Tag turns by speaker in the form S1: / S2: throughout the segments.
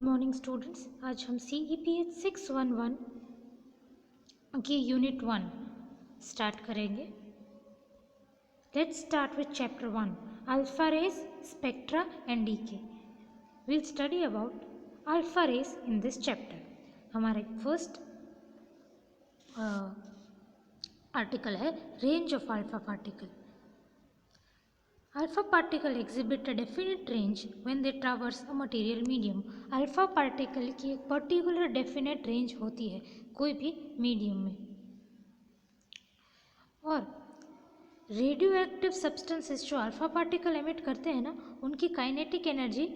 S1: Morning students, आज हम CEPH 611 की यूनिट 1 स्टार्ट करेंगे। Let's start with chapter 1 alpha rays, spectra and decay. Will study about alpha rays in this chapter. हमारा first article है range of alpha particle. Alpha particle exhibit a definite range when they traverse a material medium. Alpha particle की एक particular definite range होती है कोई भी medium में। और रेडियो एक्टिव सब्सटेंसेस जो अल्फा पार्टिकल एमिट करते हैं ना, उनकी काइनेटिक एनर्जी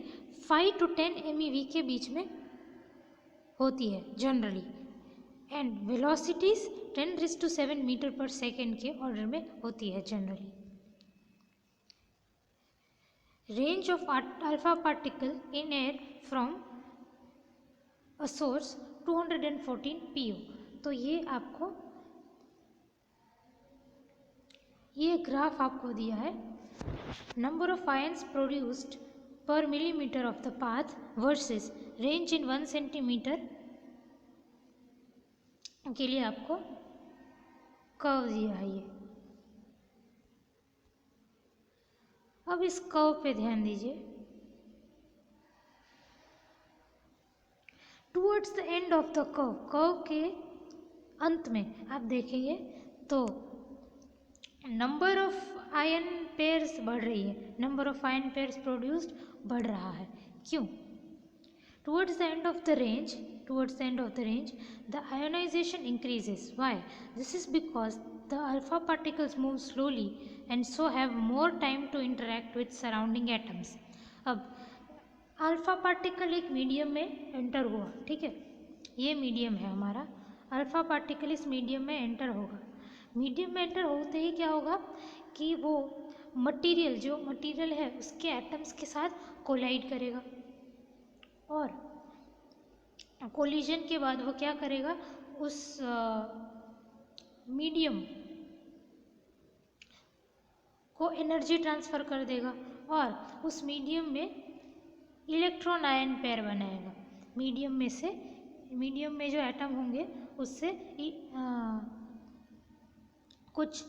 S1: 5 to 10 MeV के बीच में होती है जनरली, एंड वेलोसिटीज 10⁻⁷ मीटर पर सेकेंड के ऑर्डर में होती है generally. Range of alpha particle in air from a source 214 pu। तो ये ग्राफ आपको दिया है। नंबर ऑफ आयंस प्रोड्यूस्ड पर millimetre of the path versus range in 1 centimetre के लिए आपको कर्व दिया है ये। अब इस कर्व पे ध्यान दीजिए। Towards the end of the curve के अंत में आप देखेंगे तो नंबर ऑफ आयन पेयर्स बढ़ रही है, number of ion pairs produced बढ़ रहा है। क्यों? Towards the end of the range the ionization increases. Why? This is because the alpha particles move slowly and so have more time to interact with surrounding atoms। अब alpha particle एक medium में enter हुआ, ठीक है, ये medium है हमारा। Alpha particle इस मीडियम में एंटर होगा। मीडियम में एंटर होते ही क्या होगा कि वो मटेरियल है उसके एटम्स के साथ कोलाइड करेगा, और कोलिजन के बाद वो क्या करेगा, उस मीडियम को एनर्जी ट्रांसफ़र कर देगा और उस मीडियम में इलेक्ट्रॉन आयन पेयर बनाएगा। मीडियम में जो एटम होंगे उससे कुछ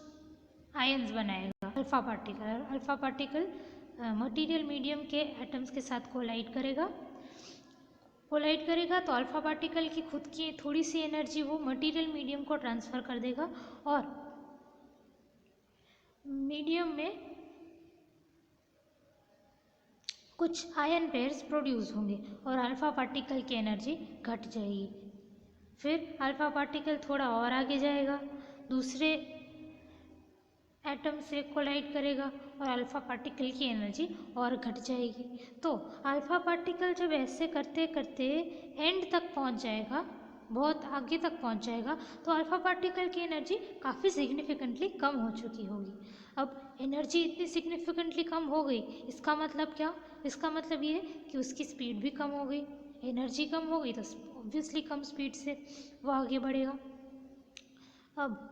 S1: आयंस बनाएगा अल्फा पार्टिकल मटेरियल मीडियम के एटम्स के साथ कोलाइड करेगा तो अल्फा पार्टिकल की खुद की थोड़ी सी एनर्जी वो मटेरियल मीडियम को ट्रांसफ़र कर देगा और मीडियम में कुछ आयन पेयर्स प्रोड्यूस होंगे और अल्फा पार्टिकल की एनर्जी घट जाएगी। फिर अल्फा पार्टिकल थोड़ा और आगे जाएगा, दूसरे एटम से कोलाइड करेगा और अल्फा पार्टिकल की एनर्जी और घट जाएगी। तो अल्फा पार्टिकल जब ऐसे करते करते एंड तक पहुंच जाएगा, बहुत आगे तक पहुंच जाएगा, तो अल्फा पार्टिकल की एनर्जी काफ़ी सिग्निफिकेंटली कम हो चुकी होगी। अब एनर्जी इतनी सिग्निफिकेंटली कम हो गई, इसका मतलब क्या? इसका मतलब ये कि उसकी स्पीड भी कम हो गई। एनर्जी कम हो गई तो ऑब्वियसली कम स्पीड से वो आगे बढ़ेगा। अब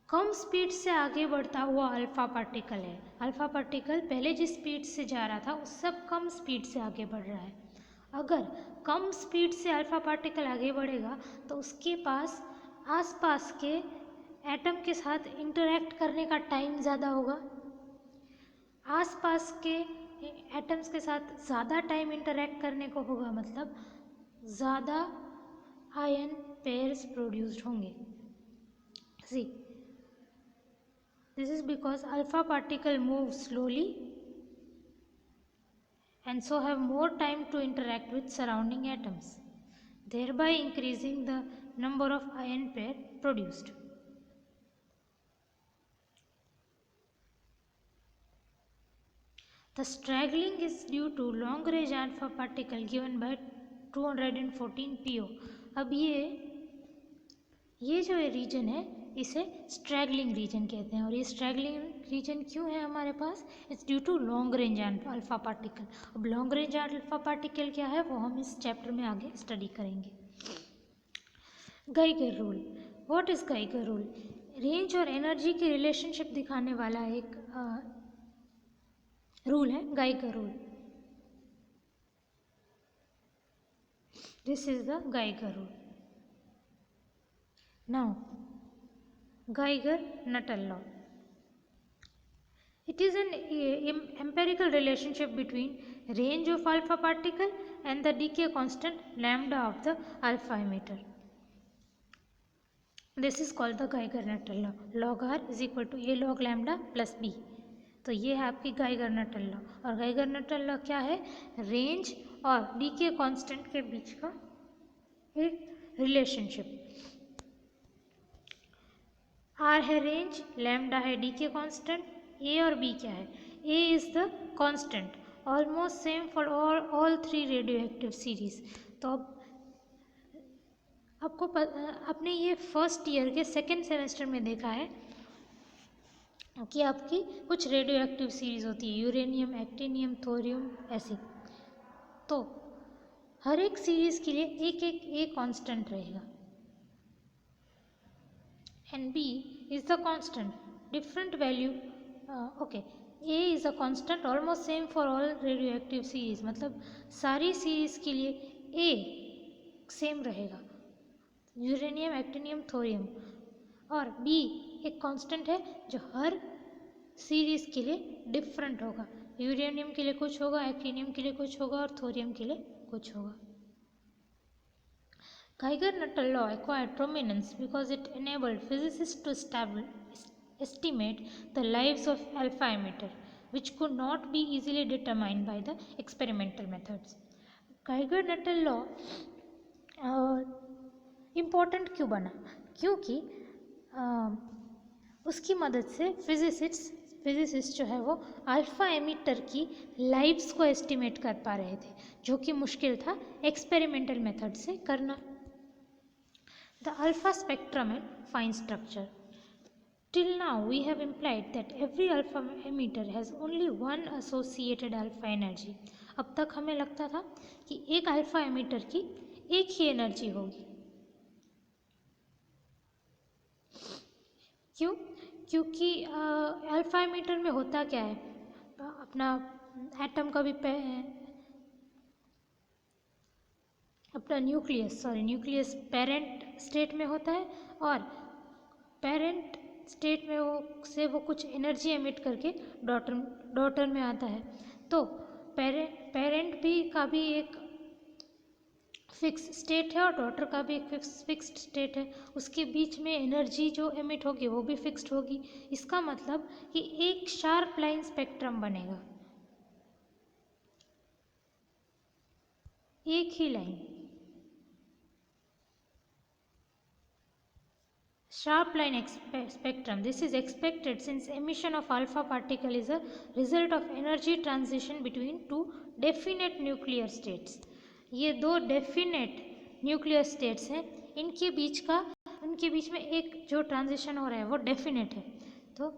S1: कम स्पीड से आगे बढ़ता हुआ अल्फा पार्टिकल है। अल्फा पार्टिकल पहले जिस स्पीड से जा रहा था उससे कम स्पीड से आगे बढ़ रहा है। अगर कम स्पीड से अल्फा पार्टिकल आगे बढ़ेगा तो उसके पास आसपास के एटम के साथ इंटरैक्ट करने का टाइम ज़्यादा होगा। आसपास के एटम्स के साथ ज़्यादा टाइम इंटरैक्ट करने को होगा, मतलब ज़्यादा आयन पेयर्स प्रोड्यूस्ड होंगे। सी, this is because alpha particle move slowly and so have more time to interact with surrounding atoms, thereby increasing the number of ion pair produced. The straggling is due to long range alpha particle given by 214 PO। अब ये जो reason है इसे struggling reason कहते हैं, और ये struggling reason क्यों है हमारे पास? It's due to long range alpha particle. अब लॉन्ग रेंज अल्फा पार्टिकल क्या है वो हम इस चैप्टर में आगे स्टडी करेंगे। Geiger rule. What is Geiger rule? Range और एनर्जी की रिलेशनशिप दिखाने वाला एक रूल है Geiger rule. This is the Geiger rule. Now, Geiger-Nuttall law. It is an empirical relationship between range of alpha particle and the decay constant lambda of the alpha emitter. This is called the Geiger-Nuttall law. Log R is equal to A log lambda plus B. तो ये है आपकी Geiger-Nuttall law. और Geiger-Nuttall law क्या है? Range और decay constant के बीच का एक रिलेशनशिप. आर है रेंज, लैम्डा है डीके कांस्टेंट, ए और बी क्या है? A is the constant almost same for all three radio active series. तो अब आपको आपने ये फर्स्ट ईयर के सेकेंड सेमेस्टर में देखा है कि आपकी कुछ रेडियो एक्टिव सीरीज होती है, यूरेनियम, एक्टिनियम, थोरियम, ऐसी. तो हर एक सीरीज के लिए एक एक ए कांस्टेंट रहेगा and B is the constant. Different value. Okay, A is a constant almost same for all radio active series. मतलब सारी सीरीज के लिए ए सेम रहेगा, यूरेनियम, एक्टिनियम, थोरियम. और बी एक कांस्टेंट है जो हर सीरीज के लिए डिफरेंट होगा. यूरेनियम के लिए कुछ होगा, एक्टिनियम के लिए कुछ होगा और थोरियम के लिए कुछ होगा. Geiger-Nuttall law acquired prominence because it enabled physicists to estimate the lives of alpha emitter, which could not be easily determined by the experimental methods. Geiger-Nuttall law important क्यों बना? क्योंकि उसकी मदद से फिजिसिस्ट जो है वो अल्फ़ा एमिटर की लाइव्स को एस्टिमेट कर पा रहे थे, जो कि मुश्किल था एक्सपेरिमेंटल मेथड से करना. The alpha spectrum and fine structure. Till now we have implied that every alpha emitter has only one associated alpha energy. अब तक हमें लगता था कि एक अल्फ़ा एमिटर की एक ही एनर्जी होगी. क्यों? क्योंकि अल्फ़ा एमिटर में होता क्या है, अपना एटम का भी अपना न्यूक्लियस पेरेंट स्टेट में होता है और पेरेंट स्टेट में वो कुछ एनर्जी एमिट करके डॉटर में आता है. तो पेरेंट भी का भी एक फिक्स स्टेट है और डॉटर का भी एक फिक्स्ड स्टेट है. उसके बीच में एनर्जी जो एमिट होगी वो भी फिक्स्ड होगी. इसका मतलब कि एक शार्प लाइन स्पेक्ट्रम बनेगा, एक ही line, sharp line spectrum. This is expected since emission of alpha particle is a result of energy transition between two definite nuclear states. ये दो डेफिनेट न्यूक्लियर स्टेट्स हैं, उनके बीच में एक जो ट्रांजिशन हो रहा है वो डेफिनेट है. तो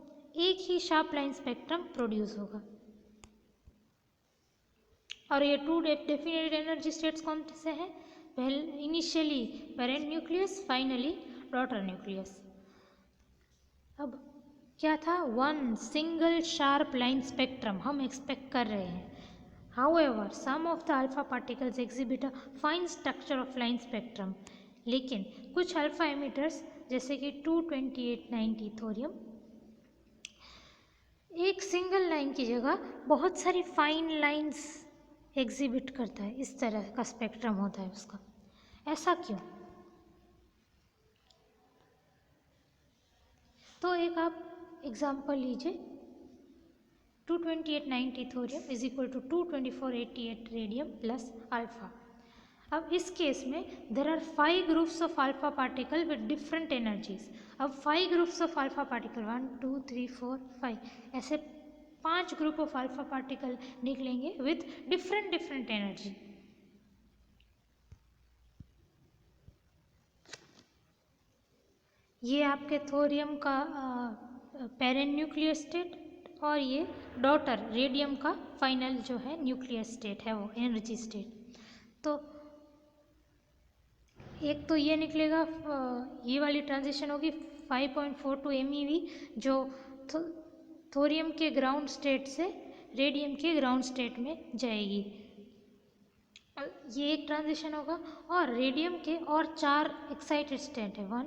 S1: एक ही शार्प लाइन स्पेक्ट्रम प्रोड्यूस होगा. और ये टू डेफिनेट एनर्जी स्टेट्स कौन से हैं? Initially parent nucleus, finally daughter nucleus. अब क्या था? One single sharp line spectrum हम एक्सपेक्ट कर रहे हैं. However, some of the alpha particles exhibit a fine structure of line spectrum. लेकिन कुछ अल्फा एमिटर्स जैसे कि 22890 थोरियम एक सिंगल लाइन की जगह बहुत सारी फाइन लाइंस एग्जिबिट करता है. इस तरह का स्पेक्ट्रम होता है उसका. ऐसा क्यों? तो एक आप एग्जाम्पल लीजिए. 22890 thorium is equal to 22488 radium plus alpha. अब इस केस में there are 5 groups of alpha particle with different energies. अब 5 ग्रुप्स ऑफ अल्फा पार्टिकल 1 2 3 4 5 ऐसे 5 ग्रुप ऑफ अल्फा पार्टिकल निकलेंगे विथ डिफरेंट एनर्जी. ये आपके थोरियम का पेरेंट न्यूक्लियर स्टेट और ये डॉटर रेडियम का फाइनल जो है न्यूक्लियर स्टेट है, वो एनर्जी स्टेट. तो एक तो ये निकलेगा, ये वाली ट्रांजिशन होगी 5.42 MeV जो थोरियम के ग्राउंड स्टेट से रेडियम के ग्राउंड स्टेट में जाएगी। ये एक ट्रांजिशन होगा। और रेडियम के और 4 एक्साइटेड स्टेट है, 1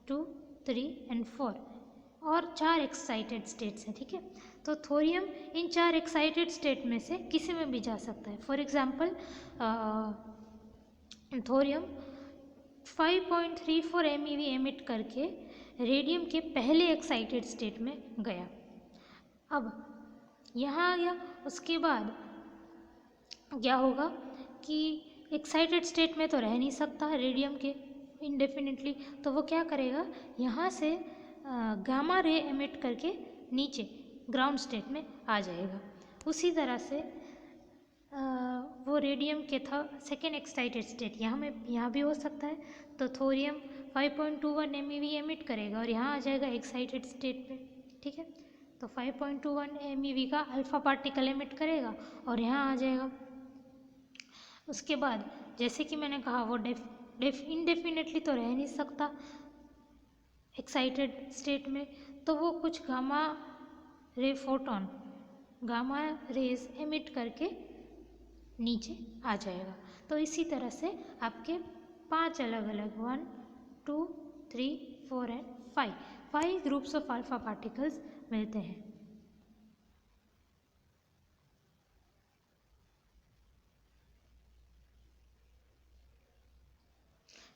S1: 2 3 एंड 4, और 4 एक्साइटेड स्टेट्स हैं, ठीक है। तो थोरियम इन 4 एक्साइटेड स्टेट में से किसी में भी जा सकता है। For example thorium 5.34 MeV emit करके रेडियम के पहले एक्साइटेड स्टेट में गया। अब यहाँ आ गया, उसके बाद क्या होगा कि एक्साइटेड स्टेट में तो रह नहीं सकता रेडियम के इंडेफिनिटली, तो वो क्या करेगा, यहाँ से गामा रे एमिट करके नीचे ग्राउंड स्टेट में आ जाएगा। उसी तरह से वो रेडियम के था सेकेंड एक्साइटेड स्टेट यहाँ भी हो सकता है। तो थोरियम 5.21 MeV एमिट करेगा और यहाँ आ जाएगा एक्साइटेड स्टेट पे, ठीक है। तो 5.21 MeV का अल्फा पार्टिकल एमिट करेगा और यहाँ आ जाएगा। उसके बाद जैसे कि मैंने कहा वो इनडेफिनेटली तो रह नहीं सकता एक्साइटेड स्टेट में, तो वो कुछ gamma ray photon, gamma rays emit करके नीचे आ जाएगा। तो इसी तरह से आपके 5 अलग अलग 1 2 3 4 and 5 groups of alpha particles मिलते हैं।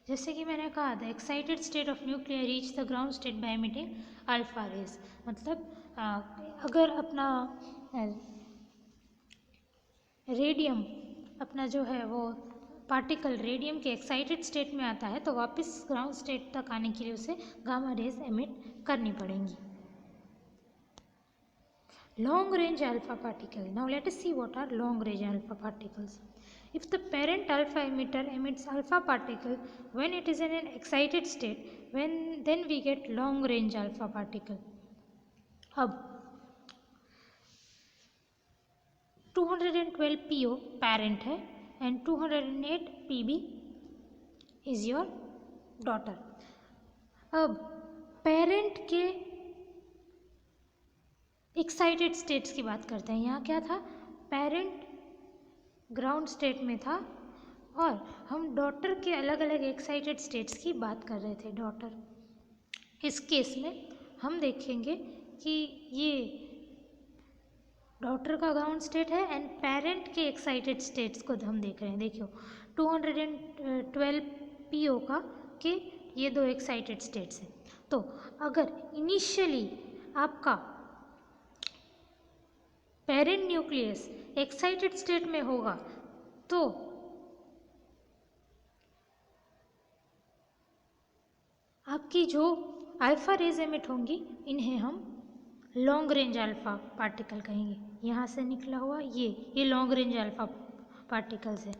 S1: जैसे कि मैंने कहा the excited state of nuclear reach the ground state by emitting alpha rays. मतलब अगर अपना रेडियम अपना जो है वो पार्टिकल रेडियम के एक्साइटेड स्टेट में आता है तो वापस ग्राउंड स्टेट तक आने के लिए उसे गामा रेज एमिट करनी पड़ेंगी। Long range alpha particle. Now let us see what are long range alpha particles. If the parent alpha emitter emits alpha particle when it is in an excited state, then we get long range alpha particle. अब 212 PO parent है and 208 PB is your daughter. अब parent के excited states की बात करते हैं। यहाँ क्या था, पेरेंट ग्राउंड स्टेट में था और हम डॉटर के अलग अलग एक्साइटेड स्टेट्स की बात कर रहे थे। डॉटर इस केस में हम देखेंगे कि ये डॉटर का ग्राउंड स्टेट है एंड पेरेंट के एक्साइटेड स्टेट्स को हम देख रहे हैं। देखियो 212 PO का के ये 2 एक्साइटेड स्टेट्स हैं। तो अगर इनिशियली आपका पेरेंट न्यूक्लियस एक्साइटेड स्टेट में होगा तो आपकी जो अल्फा रेज एमिट होंगी इन्हें हम लॉन्ग रेंज अल्फा पार्टिकल कहेंगे। यहाँ से निकला हुआ ये लॉन्ग रेंज अल्फा पार्टिकल्स है।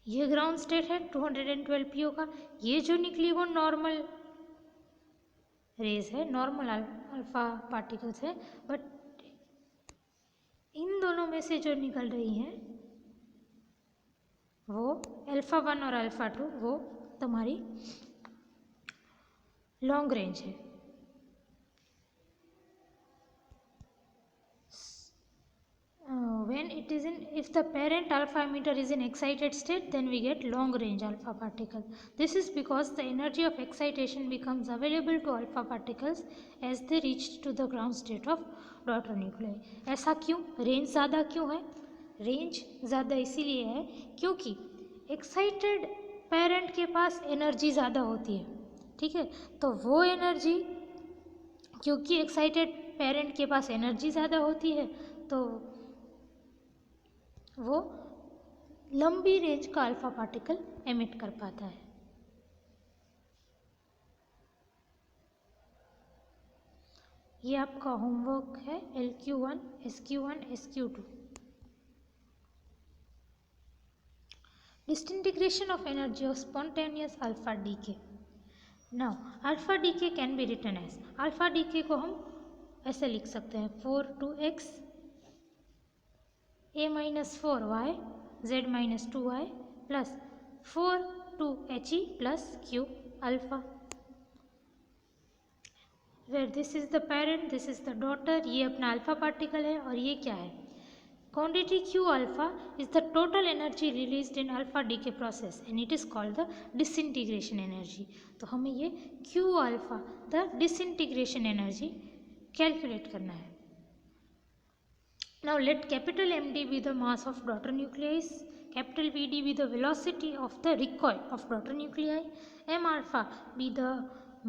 S1: ये ग्राउंड स्टेट है 212 PO का, ये जो निकली वो नॉर्मल रेज है, नॉर्मल अल्फा पार्टिकल्स है। बट इन दोनों में से जो निकल रही हैं वो अल्फा 1 और अल्फा 2 वो तुम्हारी लॉन्ग रेंज है। If the parent alpha emitter is in excited state, then we get long range alpha particle. This is because the energy of excitation becomes available to alpha particles as they reach to the ground state of daughter nuclei. ऐसा क्यों, range ज़्यादा क्यों है? Range ज़्यादा इसीलिए है क्योंकि excited parent के पास एनर्जी ज़्यादा होती है, ठीक है। तो वो एनर्जी, क्योंकि एक्साइटेड पेरेंट के पास एनर्जी ज़्यादा होती है तो वो लंबी रेंज का अल्फा पार्टिकल एमिट कर पाता है। ये आपका होमवर्क है LQ1, SQ1, SQ2। Disintegration of energy of spontaneous alpha decay. Now alpha decay can be written as, alpha decay को हम ऐसे लिख सकते हैं 4 2x a minus 4y z minus 2y plus 4 2he plus q alpha। Where this is the parent, this is the daughter, ये अपना alpha particle है और ये क्या है, quantity Q alpha is the total energy released in alpha decay process and it is called the disintegration energy. तो हमें ये Q alpha the disintegration energy calculate करना है। Now let capital MD be the mass of daughter nuclei, capital VD be the velocity of the recoil of daughter nuclei, M alpha be the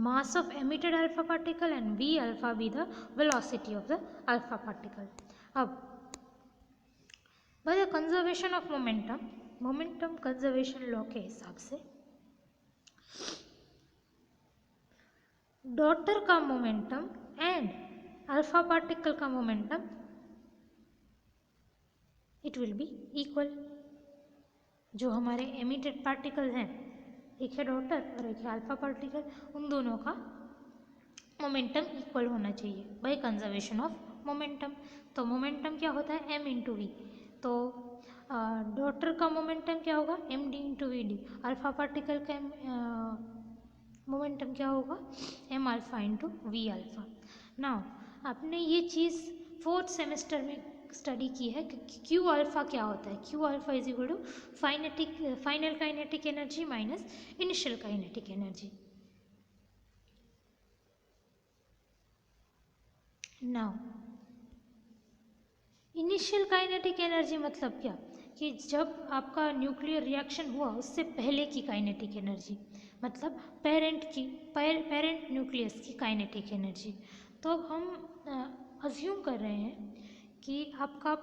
S1: mass of emitted alpha particle and V alpha be the velocity of the alpha particle. अब by the conservation of momentum conservation law के हिसाब से daughter का momentum and alpha particle का momentum it will be equal. जो हमारे emitted particle हैं, एक है डॉटर और एक है अल्फा पार्टिकल, उन दोनों का मोमेंटम इक्वल होना चाहिए बाय कंजर्वेशन ऑफ मोमेंटम। तो मोमेंटम क्या होता है, m इंटू वी। तो डॉटर का मोमेंटम क्या होगा, M D into V D. Alpha particle का मोमेंटम क्या होगा, M alpha into V alpha. Now आपने ये चीज़ 4th सेमेस्टर में स्टडी की है कि क्यू अल्फा क्या होता है। Q alpha is equal to final kinetic energy minus initial kinetic energy. Now initial kinetic energy मतलब क्या, कि जब आपका न्यूक्लियर रिएक्शन हुआ उससे पहले की काइनेटिक एनर्जी, मतलब पेरेंट न्यूक्लियस की काइनेटिक एनर्जी। तो हम अज्यूम कर रहे हैं कि आपका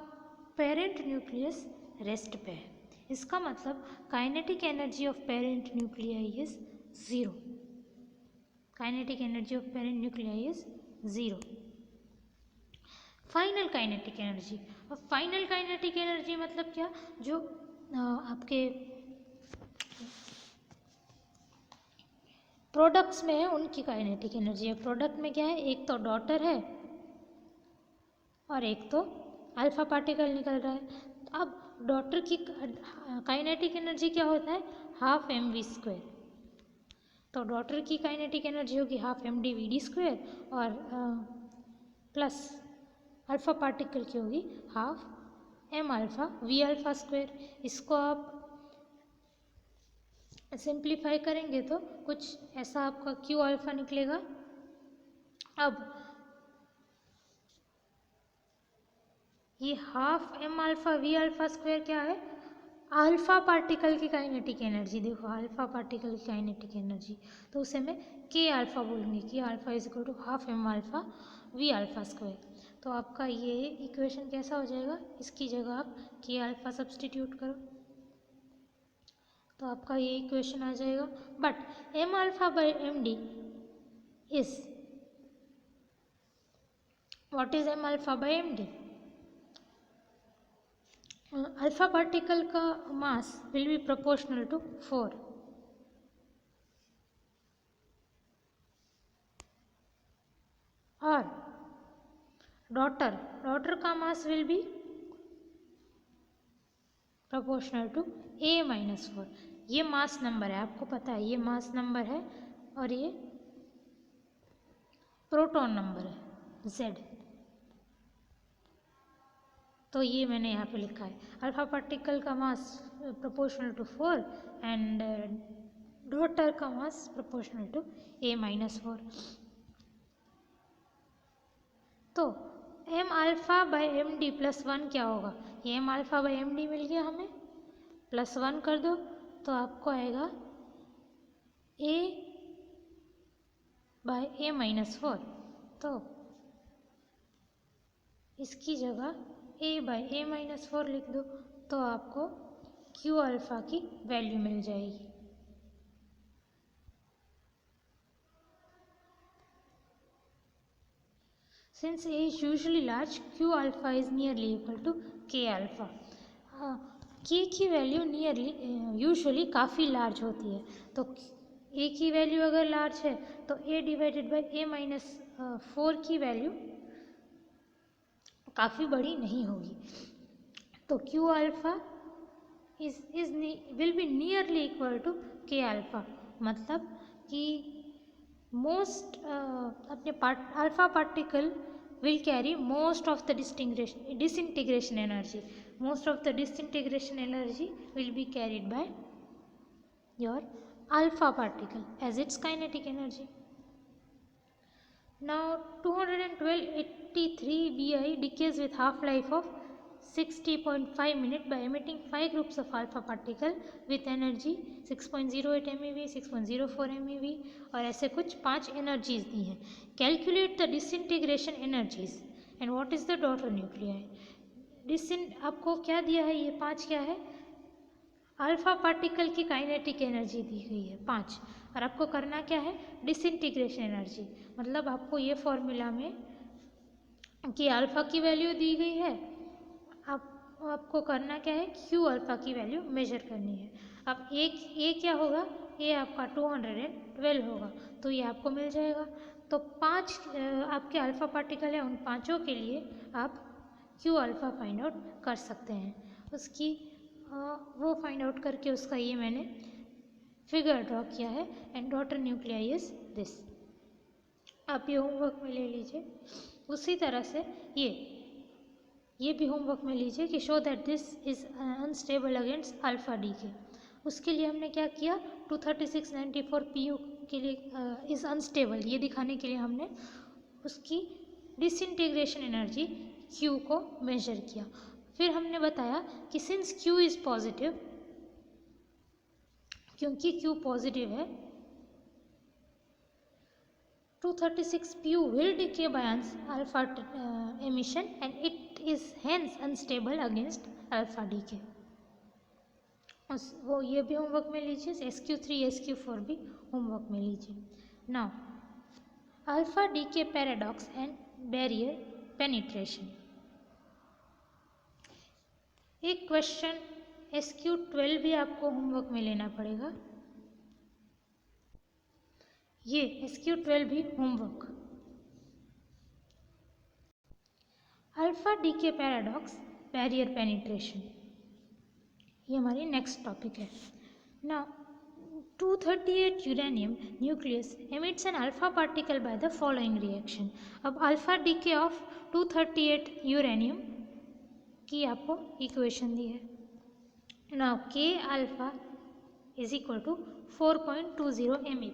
S1: पेरेंट न्यूक्लियस रेस्ट पे है, इसका मतलब kinetic energy of parent nuclei is 0। Kinetic energy of parent nuclei is 0। Final kinetic energy, और फाइनल काइनेटिक एनर्जी मतलब क्या, जो आपके प्रोडक्ट्स में है उनकी काइनेटिक एनर्जी है। प्रोडक्ट में क्या है, एक तो डॉटर है और एक तो अल्फा पार्टिकल निकल रहा है। अब डॉटर की काइनेटिक एनर्जी क्या होता है, हाफ एम वी स्क्वायर। तो डॉटर की काइनेटिक एनर्जी होगी half M D V D square और प्लस अल्फा पार्टिकल की होगी half M alpha V alpha square. इसको आप सिंप्लीफाई करेंगे तो कुछ ऐसा आपका क्यू अल्फा निकलेगा। अब ये half M alpha V alpha square क्या है, अल्फा पार्टिकल की काइनेटिक एनर्जी। देखो अल्फा पार्टिकल की काइनेटिक एनर्जी, तो उसे मैं के अल्फा बोलूँगी, कि alpha is equal to half M alpha V alpha square. तो आपका ये इक्वेशन कैसा हो जाएगा, इसकी जगह आप के अल्फा सब्सटीट्यूट करो तो आपका ये इक्वेशन आ जाएगा। But M alpha by M D is what is M alpha by M D. Alpha particle का mass will be proportional to 4 और डॉटर का mass will be proportional to a minus 4। ये मास नंबर है, आपको पता है ये mass number है और ये प्रोटॉन नंबर है z। तो ये मैंने यहाँ पे लिखा है, अल्फा पार्टिकल का mass proportional to 4 and daughter का mass proportional to a minus 4। तो M alpha by M D plus 1 क्या होगा, ये M alpha by M D मिल गया हमें, प्लस 1 कर दो तो आपको आएगा a बाई ए माइनस 4। तो इसकी जगह a बाई ए माइनस 4 लिख दो तो आपको क्यू अल्फा की वैल्यू मिल जाएगी। Since A is usually large, Q alpha is nearly equal to K alpha. K की वैल्यू यूजुअली काफ़ी लार्ज होती है, तो A की वैल्यू अगर लार्ज है तो A divided by A minus 4 की वैल्यू काफ़ी बड़ी नहीं होगी। तो Q alpha will be nearly equal to K alpha, मतलब कि मोस्ट अपने alpha particle will carry most of the disintegration energy. Most of the disintegration energy will be carried by your alpha particle as its kinetic energy. Now 212-83 Bi decays with half-life of 60.5 minutes by emitting 5 groups of alpha particle with energy 6.08 MeV, 6.04 MeV और ऐसे कुछ 5 energies दी हैं. Calculate the disintegration energies and what is the daughter nuclei. आपको क्या दिया है, ये 5 क्या है, अल्फा पार्टिकल की काइनेटिक एनर्जी दी गई है 5, और आपको करना क्या है, डिसइंटीग्रेशन एनर्जी. मतलब आपको ये फॉर्मूला में कि अल्फा की वैल्यू दी गई है, आपको करना क्या है, क्यू अल्फा की वैल्यू मेजर करनी है. अब ए क्या होगा, ये आपका 212 होगा, तो ये आपको मिल जाएगा. तो 5 आपके अल्फा पार्टिकल है, उन पाँचों के लिए आप क्यू अल्फा फाइंड आउट कर सकते हैं. उसकी वो फाइंड आउट करके उसका ये मैंने फिगर ड्रॉ किया है. And daughter nuclei is this. आप ये होमवर्क में ले लीजिए. उसी तरह से ये भी होमवर्क में लीजिए कि show that this is unstable against alpha decay. उसके लिए हमने क्या किया, 23694 PU के लिए इज अनस्टेबल, ये दिखाने के लिए हमने उसकी डिसइंटीग्रेशन एनर्जी Q को मेजर किया. फिर हमने बताया कि सिंस Q इज पॉजिटिव, क्योंकि Q पॉजिटिव है, 236 PU will decay by alpha emission and it is hence unstable against alpha decay. वो ये भी होमवर्क में लीजिए. SQ3 SQ4 भी होमवर्क में लीजिए. Now alpha decay paradox and barrier penetration. एक क्वेश्चन SQ12 भी आपको होमवर्क में लेना पड़ेगा. ये SQ12 भी homework. Alpha decay paradox, barrier penetration, ये हमारी नेक्स्ट टॉपिक है. Now 238 uranium nucleus emits an alpha particle by the following reaction. अब अल्फा डीके ऑफ 238 यूरेनियम की आपको इक्वेशन दी है. Now K alpha is equal to 4.20 MeV.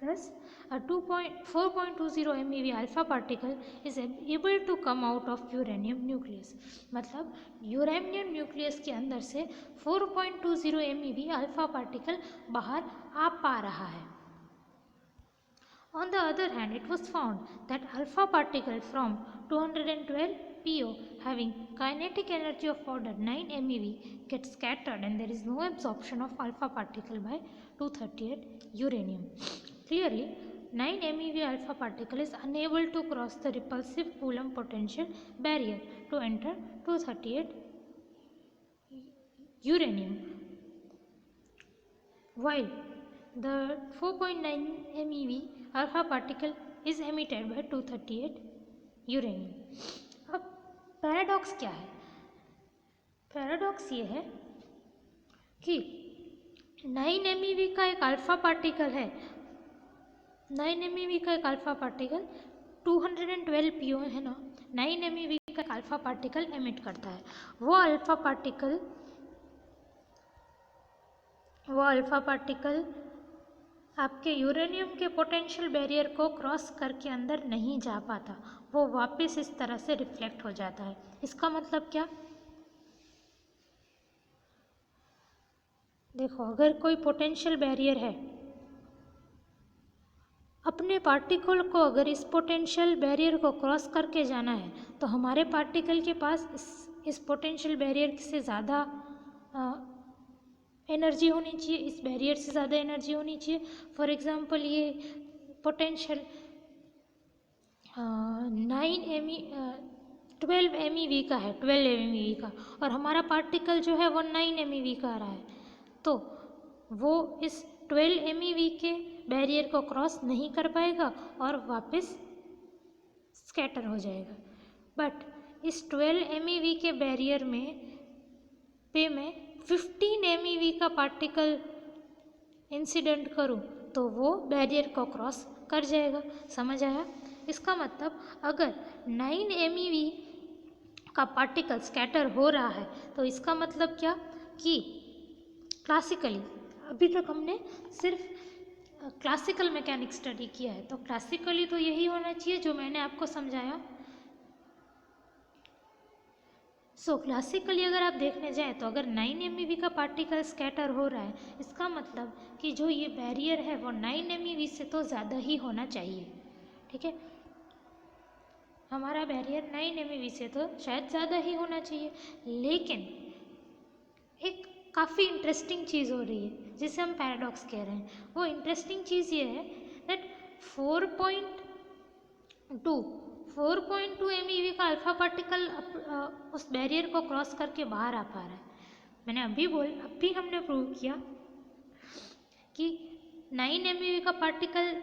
S1: Thus, a 4.20 MeV alpha particle is able to come out of uranium nucleus. मतलब uranium nucleus के अंदर से 4.20 MeV alpha particle बाहर आ पा रहा है. On the other hand, it was found that alpha particle from 212 PO having kinetic energy of order 9 MeV gets scattered and there is no absorption of alpha particle by 238 uranium. Clearly, 9 MeV alpha particle is unable to cross the repulsive Coulomb potential barrier to enter 238 uranium, while the 4.9 MeV alpha particle is emitted by 238 uranium. अब paradox क्या है? Paradox ये है कि 9 MeV का एक alpha particle है, 9 MeV का एक अल्फा पार्टिकल 212 PO है ना, 9 MeV का एक अल्फा पार्टिकल एमिट करता है. वो अल्फा पार्टिकल आपके यूरेनियम के पोटेंशियल बैरियर को क्रॉस करके अंदर नहीं जा पाता, वो वापस इस तरह से रिफ्लेक्ट हो जाता है. इसका मतलब क्या, देखो, अगर कोई पोटेंशियल बैरियर है, अपने पार्टिकल को अगर इस पोटेंशियल बैरियर को क्रॉस करके जाना है तो हमारे पार्टिकल के पास इस पोटेंशियल बैरियर से ज़्यादा एनर्जी होनी चाहिए, इस बैरियर से ज़्यादा एनर्जी होनी चाहिए. फॉर एग्जांपल ये पोटेंशियल 12 MeV का है, 12 MeV का, और हमारा पार्टिकल जो है वो 9 MeV का आ रहा है, तो वो इस 12 MeV के बैरियर को क्रॉस नहीं कर पाएगा और वापस स्कैटर हो जाएगा. बट इस 12 MeV के बैरियर में मैं 15 MeV का पार्टिकल इंसिडेंट करूं तो वो बैरियर को क्रॉस कर जाएगा। समझ आया? इसका मतलब अगर 9 MeV का पार्टिकल स्कैटर हो रहा है तो इसका मतलब क्या कि क्लासिकली, अभी तक हमने सिर्फ क्लासिकल मैकेनिक्स स्टडी किया है, तो क्लासिकली तो यही होना चाहिए जो मैंने आपको समझाया। सो क्लासिकली अगर आप देखने जाएं तो अगर 9 MeV का पार्टिकल स्कैटर हो रहा है, इसका मतलब कि जो ये बैरियर है वो 9 MeV से तो ज़्यादा ही होना चाहिए। ठीक है, हमारा बैरियर 9 MeV से तो शायद ज़्यादा ही होना चाहिए, लेकिन एक काफ़ी इंटरेस्टिंग चीज़ हो रही है जिसे हम पैराडॉक्स कह रहे हैं। वो इंटरेस्टिंग चीज़ ये है दैट 4.2 MeV का अल्फा पार्टिकल उस बैरियर को क्रॉस करके बाहर आ पा रहा है। मैंने अभी हमने प्रूव किया कि 9 MeV का पार्टिकल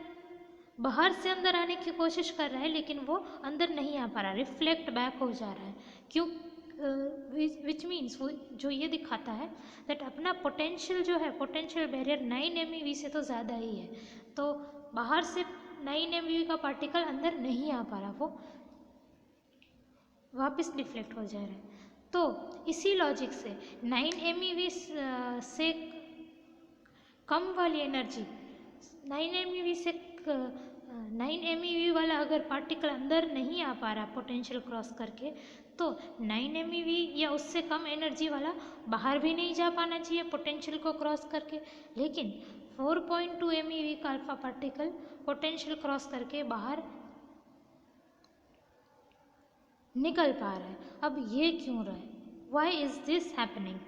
S1: बाहर से अंदर आने की कोशिश कर रहा है, लेकिन वो अंदर नहीं आ पा रहा, रिफ्लेक्ट बैक हो जा रहा है। क्यों? विच मीन्स वो जो ये दिखाता है दैट अपना पोटेंशियल जो है, पोटेंशियल बैरियर 9 MeV से तो ज़्यादा ही है, तो बाहर से 9 MeV का पार्टिकल अंदर नहीं आ पा रहा, वो वापस डिफ्लेक्ट हो जा रहा है। तो इसी लॉजिक से 9 MeV से कम वाली एनर्जी, 9 MeV वाला अगर पार्टिकल अंदर नहीं आ पा रहा पोटेंशियल क्रॉस करके, तो 9 MeV या उससे कम एनर्जी वाला बाहर भी नहीं जा पाना चाहिए पोटेंशियल को क्रॉस करके, लेकिन 4.2 MeV का अल्फा पार्टिकल पोटेंशियल क्रॉस करके बाहर निकल पा रहा है। अब ये क्यों रहा है? Why is this happening?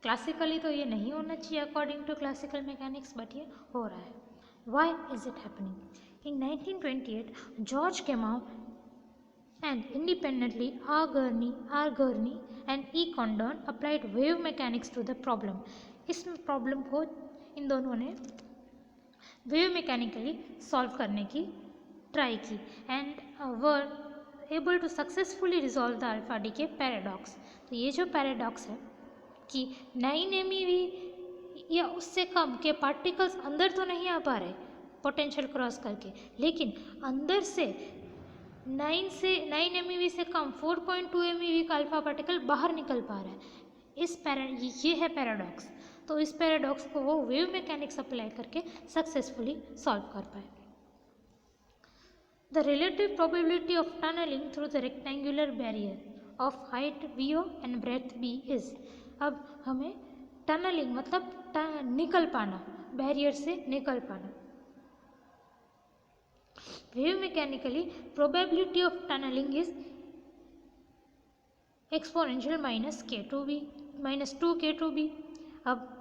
S1: Classically तो ये नहीं होना चाहिए according to classical mechanics, but ये हो रहा है। Why is it happening? In 1928, George Gamow and independently R. Gurney and E. Condon applied wave mechanics to the problem. इस प्रॉब्लम को इन दोनों ने वेव मैकेनिकली सॉल्व करने की ट्राई की and were able to successfully resolve the alpha decay paradox. तो ये जो पैराडॉक्स है कि 9 MeV या उससे कम के पार्टिकल्स अंदर तो नहीं आ पा रहे पोटेंशियल क्रॉस करके, लेकिन अंदर से 9 MeV से कम 4.2 MeV का अल्फा पार्टिकल बाहर निकल पा रहा है। ये है पैराडॉक्स। तो इस पैराडॉक्स को वो वेव मैकेनिक्स अप्लाई करके सक्सेसफुली सॉल्व कर पाए। The relative probability of tunnelling through the rectangular barrier of height VO and breadth B is. अब हमें टनलिंग मतलब निकल पाना, बैरियर से निकल पाना। Wave mechanically probability of tunnelling is exponential -2k2b। अब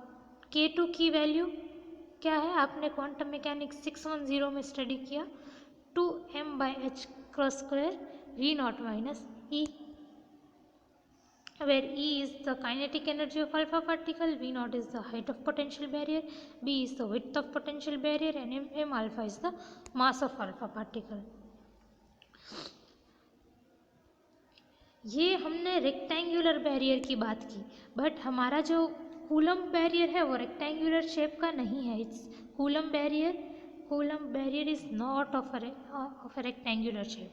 S1: k2 की वैल्यू क्या है? आपने क्वांटम मैकेनिक्स 610 में स्टडी किया, 2m/h cross square V0 minus E, where E is the kinetic energy of alpha particle, V0 is the height of potential barrier, B is the width of potential barrier, and m alpha is the mass of alpha particle. ये हमने rectangular barrier की बात की, but हमारा जो coulomb barrier है वो rectangular shape का नहीं है। It's coulomb barrier is not of a rectangular shape.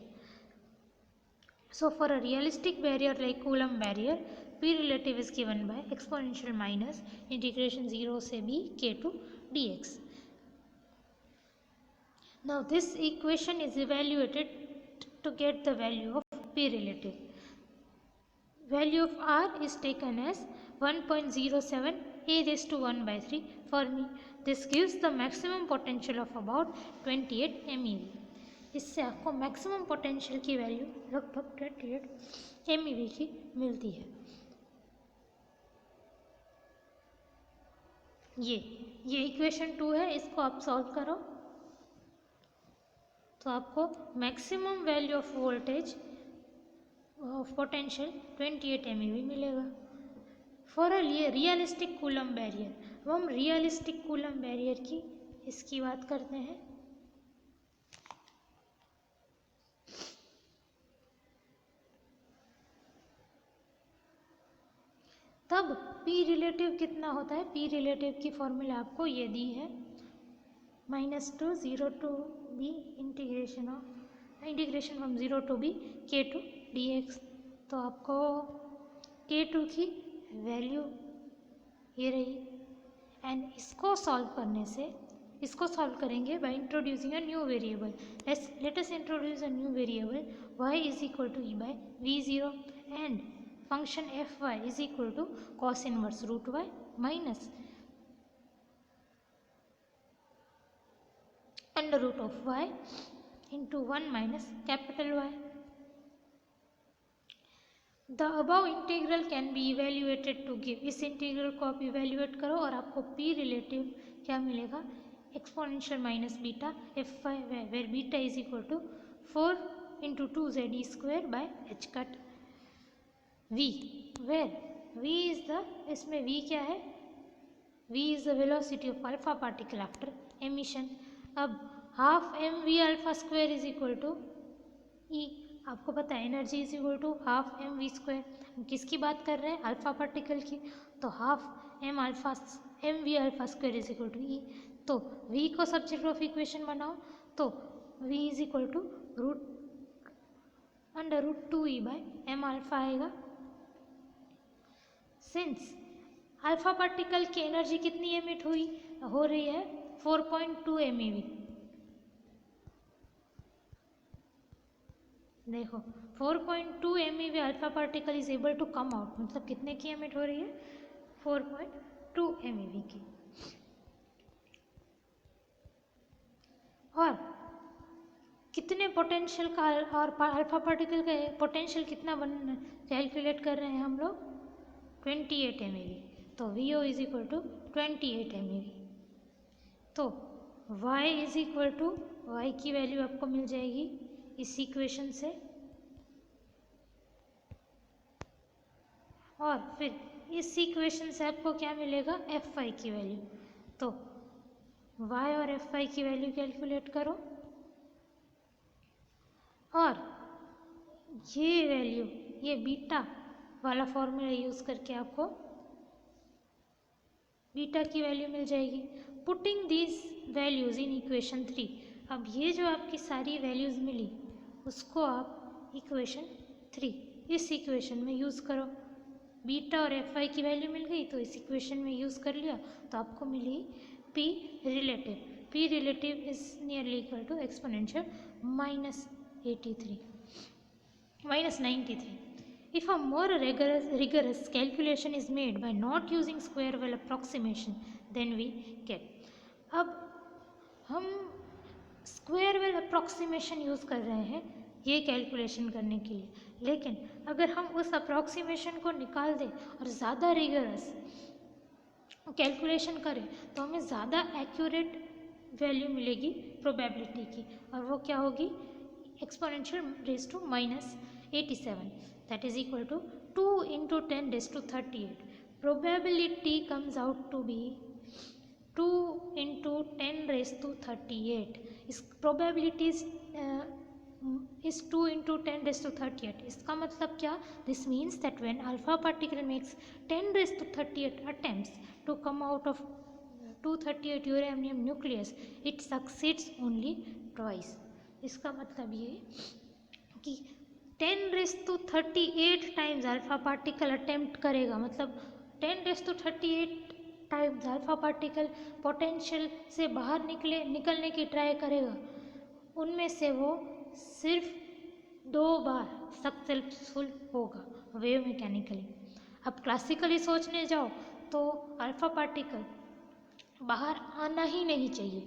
S1: So for a realistic barrier like Coulomb barrier, P relative is given by exponential minus integration 0 से b k2 dx. Now this equation is evaluated to get the value of P relative. Value of R is taken as 1.07 a raised to 1/3 Fermi. This gives the maximum potential of about 28 MeV. इससे आपको maximum potential की value लगभग 28 MeV की मिलती है। ये equation 2 है, इसको आप सॉल्व करो तो आपको maximum value of voltage of potential 28 MeV मिलेगा for a realistic coulomb barrier. अब हम रियलिस्टिक कूलम बैरियर की इसकी बात करते हैं। तब P रिलेटिव कितना होता है? P रिलेटिव की फॉर्मूला आपको ये दी है, -2 0 to b integration from 0 to b k2 dx। तो आपको k2 की वैल्यू ये रही। एंड इसको सॉल्व करेंगे by introducing a new variable. Let us introduce a new variable y is equal to e by v0 and function fy is equal to cos inverse root y minus under root of y into 1 minus capital Y। The above integral can be evaluated to give. इस integral को आप evaluate करो और आपको p relative क्या मिलेगा, exponential minus beta F Y, where beta is equal to 4 into 2z square by h cut v, where v is the, इसमें v क्या है, v is the velocity of alpha particle after emission. अब half M V alpha square is equal to E, आपको पता है energy is equal to half M V square. किसकी बात कर रहे हैं, अल्फा पार्टिकल की, तो half M V alpha square is equal to E. तो v को सब्जेक्ट ऑफ इक्वेशन बनाओ तो v is equal to under root 2e by M alpha आएगा। सिंस अल्फा पार्टिकल की एनर्जी कितनी एमिट हो रही है 4.2 MeV। देखो 4.2 MeV alpha particle is able to come out, मतलब कितने की एमिट हो रही है, 4.2 MeV की। और कितने पोटेंशियल का और अल्फा पार्टिकल का पोटेंशियल कितना कैलकुलेट कर रहे हैं हम लोग, 28 MeV। तो VO is equal to 28 MeV। तो y is equal to, y की वैल्यू आपको मिल जाएगी इस इक्वेशन से, और फिर इस इक्वेशन से आपको क्या मिलेगा, Fy की वैल्यू। तो y और Fy की वैल्यू कैलकुलेट करो और ये वैल्यू, ये बीटा वाला फॉर्मूला यूज़ करके आपको बीटा की वैल्यू मिल जाएगी। Putting these values in equation 3। अब ये जो आपकी सारी वैल्यूज़ मिली उसको आप इक्वेशन 3 इस इक्वेशन में यूज़ करो। बीटा और एफ आई की वैल्यू मिल गई तो इस इक्वेशन में यूज़ कर लिया तो आपको मिली P relative. P relative is nearly equal to exponential -93। If a more rigorous calculation is made by not using square well approximation, then we get। अब हम स्क्वायर वेल अप्रॉक्सीमेशन यूज़ कर रहे हैं ये कैलकुलेशन करने के लिए, लेकिन अगर हम उस अप्रॉक्सीमेशन को निकाल दें और ज़्यादा रिगरस कैलकुलेशन करें तो हमें ज़्यादा एक्यूरेट वैल्यू मिलेगी प्रोबेबिलिटी की, और वो क्या होगी, exponential raise to -87, that is equal to 2 into 10 raised to 38. Probability comes out to be 2 into 10 raised to 38. इस probability is 2 into 10 raised to 38. इसका मतलब क्या, this means that when alpha particle makes 10 raised to 38 attempts to come out of 238 uranium nucleus, it succeeds only twice. इसका मतलब ये कि 10 raised to 38 times alpha particle attempt करेगा, मतलब 10 raised to 38 times alpha particle potential से बाहर निकलने की ट्राई करेगा, उनमें से वो सिर्फ 2 बार सक्सेसफुल होगा वेव मैकेनिकली। अब क्लासिकली सोचने जाओ तो अल्फा पार्टिकल बाहर आना ही नहीं चाहिए,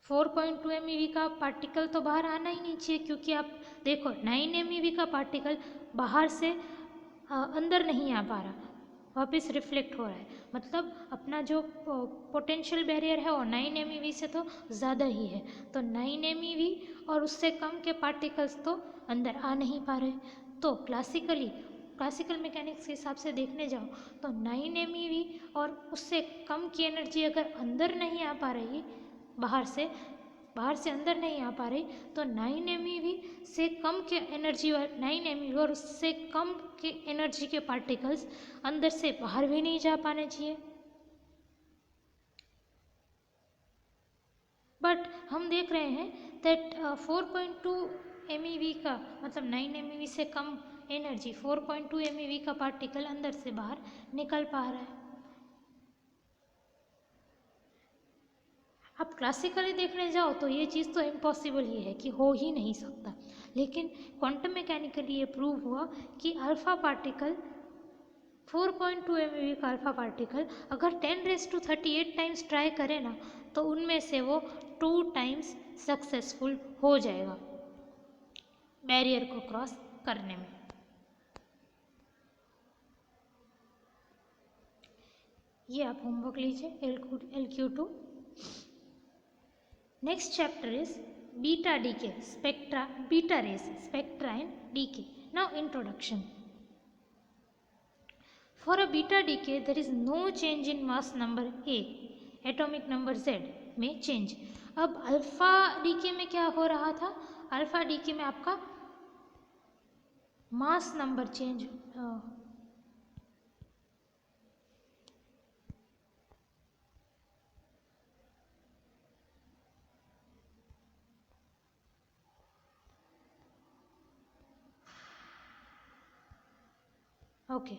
S1: 4.2 MeV का पार्टिकल तो बाहर आना ही नहीं चाहिए, क्योंकि आप देखो 9 MeV का पार्टिकल बाहर से अंदर नहीं आ पा रहा, वापस रिफ्लेक्ट हो रहा है, मतलब अपना जो पोटेंशियल बैरियर है वो 9 MeV से तो ज़्यादा ही है। तो 9 MeV और उससे कम के पार्टिकल्स तो अंदर आ नहीं पा रहे। तो क्लासिकल मैकेनिक्स के हिसाब से देखने जाओ तो 9 MeV और उससे कम की एनर्जी अगर अंदर नहीं आ पा रही, बाहर से अंदर नहीं आ पा रही, तो 9 MeV से कम के एनर्जी, 9 MeV और उससे कम के एनर्जी के पार्टिकल्स अंदर से बाहर भी नहीं जा पाने चाहिए। बट हम देख रहे हैं दैट 4.2 MeV का मतलब 9 MeV से कम एनर्जी 4.2 MeV का पार्टिकल अंदर से बाहर निकल पा रहा है। आप क्लासिकली देखने जाओ तो ये चीज़ तो इम्पॉसिबल ही है कि हो ही नहीं सकता, लेकिन क्वांटम मैकेनिकली ये प्रूव हुआ कि अल्फ़ा पार्टिकल 4.2 MeV का अल्फ़ा पार्टिकल अगर 10⁻38 टाइम्स ट्राई करे ना तो उनमें से वो 2 टाइम्स सक्सेसफुल हो जाएगा बैरियर को क्रॉस करने में। ये आप होमवर्क लीजिए LQ2। Next chapter is beta decay spectra, beta rays spectra and decay. Now introduction. For a beta decay, there is no change in mass number A, atomic number Z में change। अब alpha DK में क्या हो रहा था? Alpha decay में आपका mass number change okay.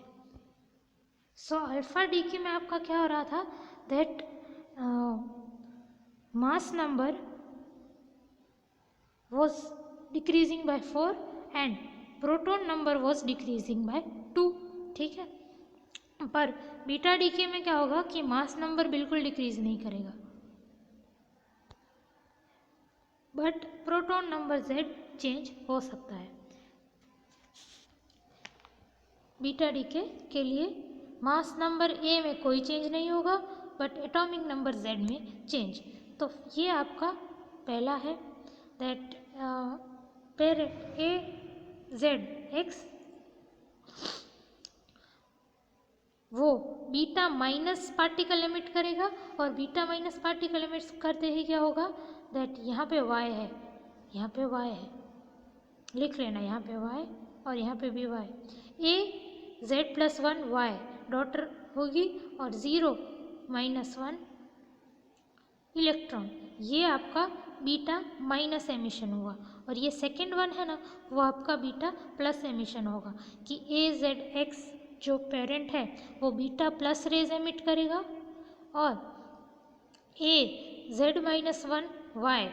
S1: So alpha decay में आपका क्या हो रहा था that mass number was decreasing by 4 and proton number was decreasing by 2। ठीक है, पर बीटा डीके में क्या होगा कि मास नंबर बिल्कुल डिक्रीज नहीं करेगा but proton number Z change हो सकता है। बीटा डीके के लिए मास नंबर A में कोई चेंज नहीं होगा बट एटॉमिक नंबर Z में चेंज। तो ये आपका पहला है दैट पेरेंट AZX वो बीटा माइनस पार्टिकल एमिट करेगा और बीटा माइनस पार्टिकल एमिट करते ही क्या होगा दैट यहाँ पे Y है, यहाँ पे Y है, लिख लेना यहाँ पे Y और यहाँ पे भी Y। AZ+1 Y डॉटर होगी और 0 -1 इलेक्ट्रॉन। ये आपका बीटा माइनस एमिशन हुआ और ये सेकेंड वन है ना वो आपका बीटा प्लस एमिशन होगा कि AZX जो पेरेंट है वो बीटा प्लस रेज एमिट करेगा और AZ-1 Y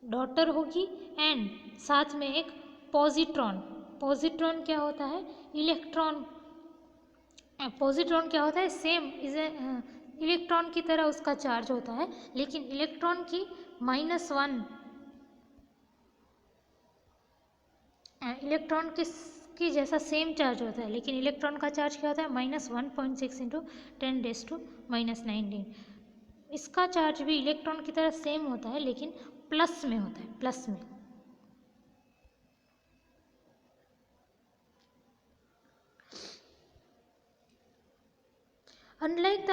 S1: डॉटर होगी एंड साथ में एक पॉजिट्रॉन। पॉजिट्रॉन क्या होता है? इलेक्ट्रॉन। पॉजिट्रॉन क्या होता है? सेम इज इलेक्ट्रॉन की तरह उसका चार्ज होता है लेकिन इलेक्ट्रॉन की -1 इलेक्ट्रॉन की जैसा सेम चार्ज होता है लेकिन इलेक्ट्रॉन का चार्ज क्या होता है? -1.6 × 10⁻⁻19। इसका चार्ज भी इलेक्ट्रॉन की तरह सेम होता है लेकिन प्लस में होता है, प्लस में। Unlike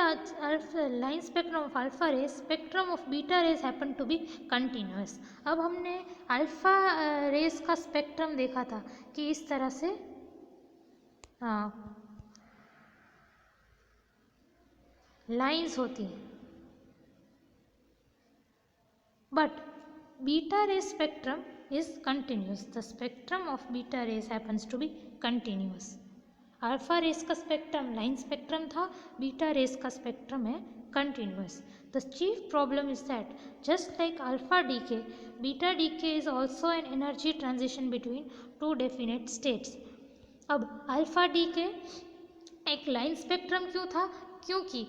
S1: the line spectrum of alpha rays, spectrum of beta rays happen to be continuous। अब हमने अल्फा रेस का स्पेक्ट्रम देखा था कि इस तरह से लाइंस होती हैं but beta ray spectrum is continuous. The spectrum of beta rays happens to be continuous. Alpha rays का स्पेक्ट्रम लाइन स्पेक्ट्रम था, बीटा रेस का स्पेक्ट्रम है continuous. The chief problem is that just like alpha decay, beta decay is also an energy transition between two definite states. अब alpha decay एक line spectrum क्यों था? क्योंकि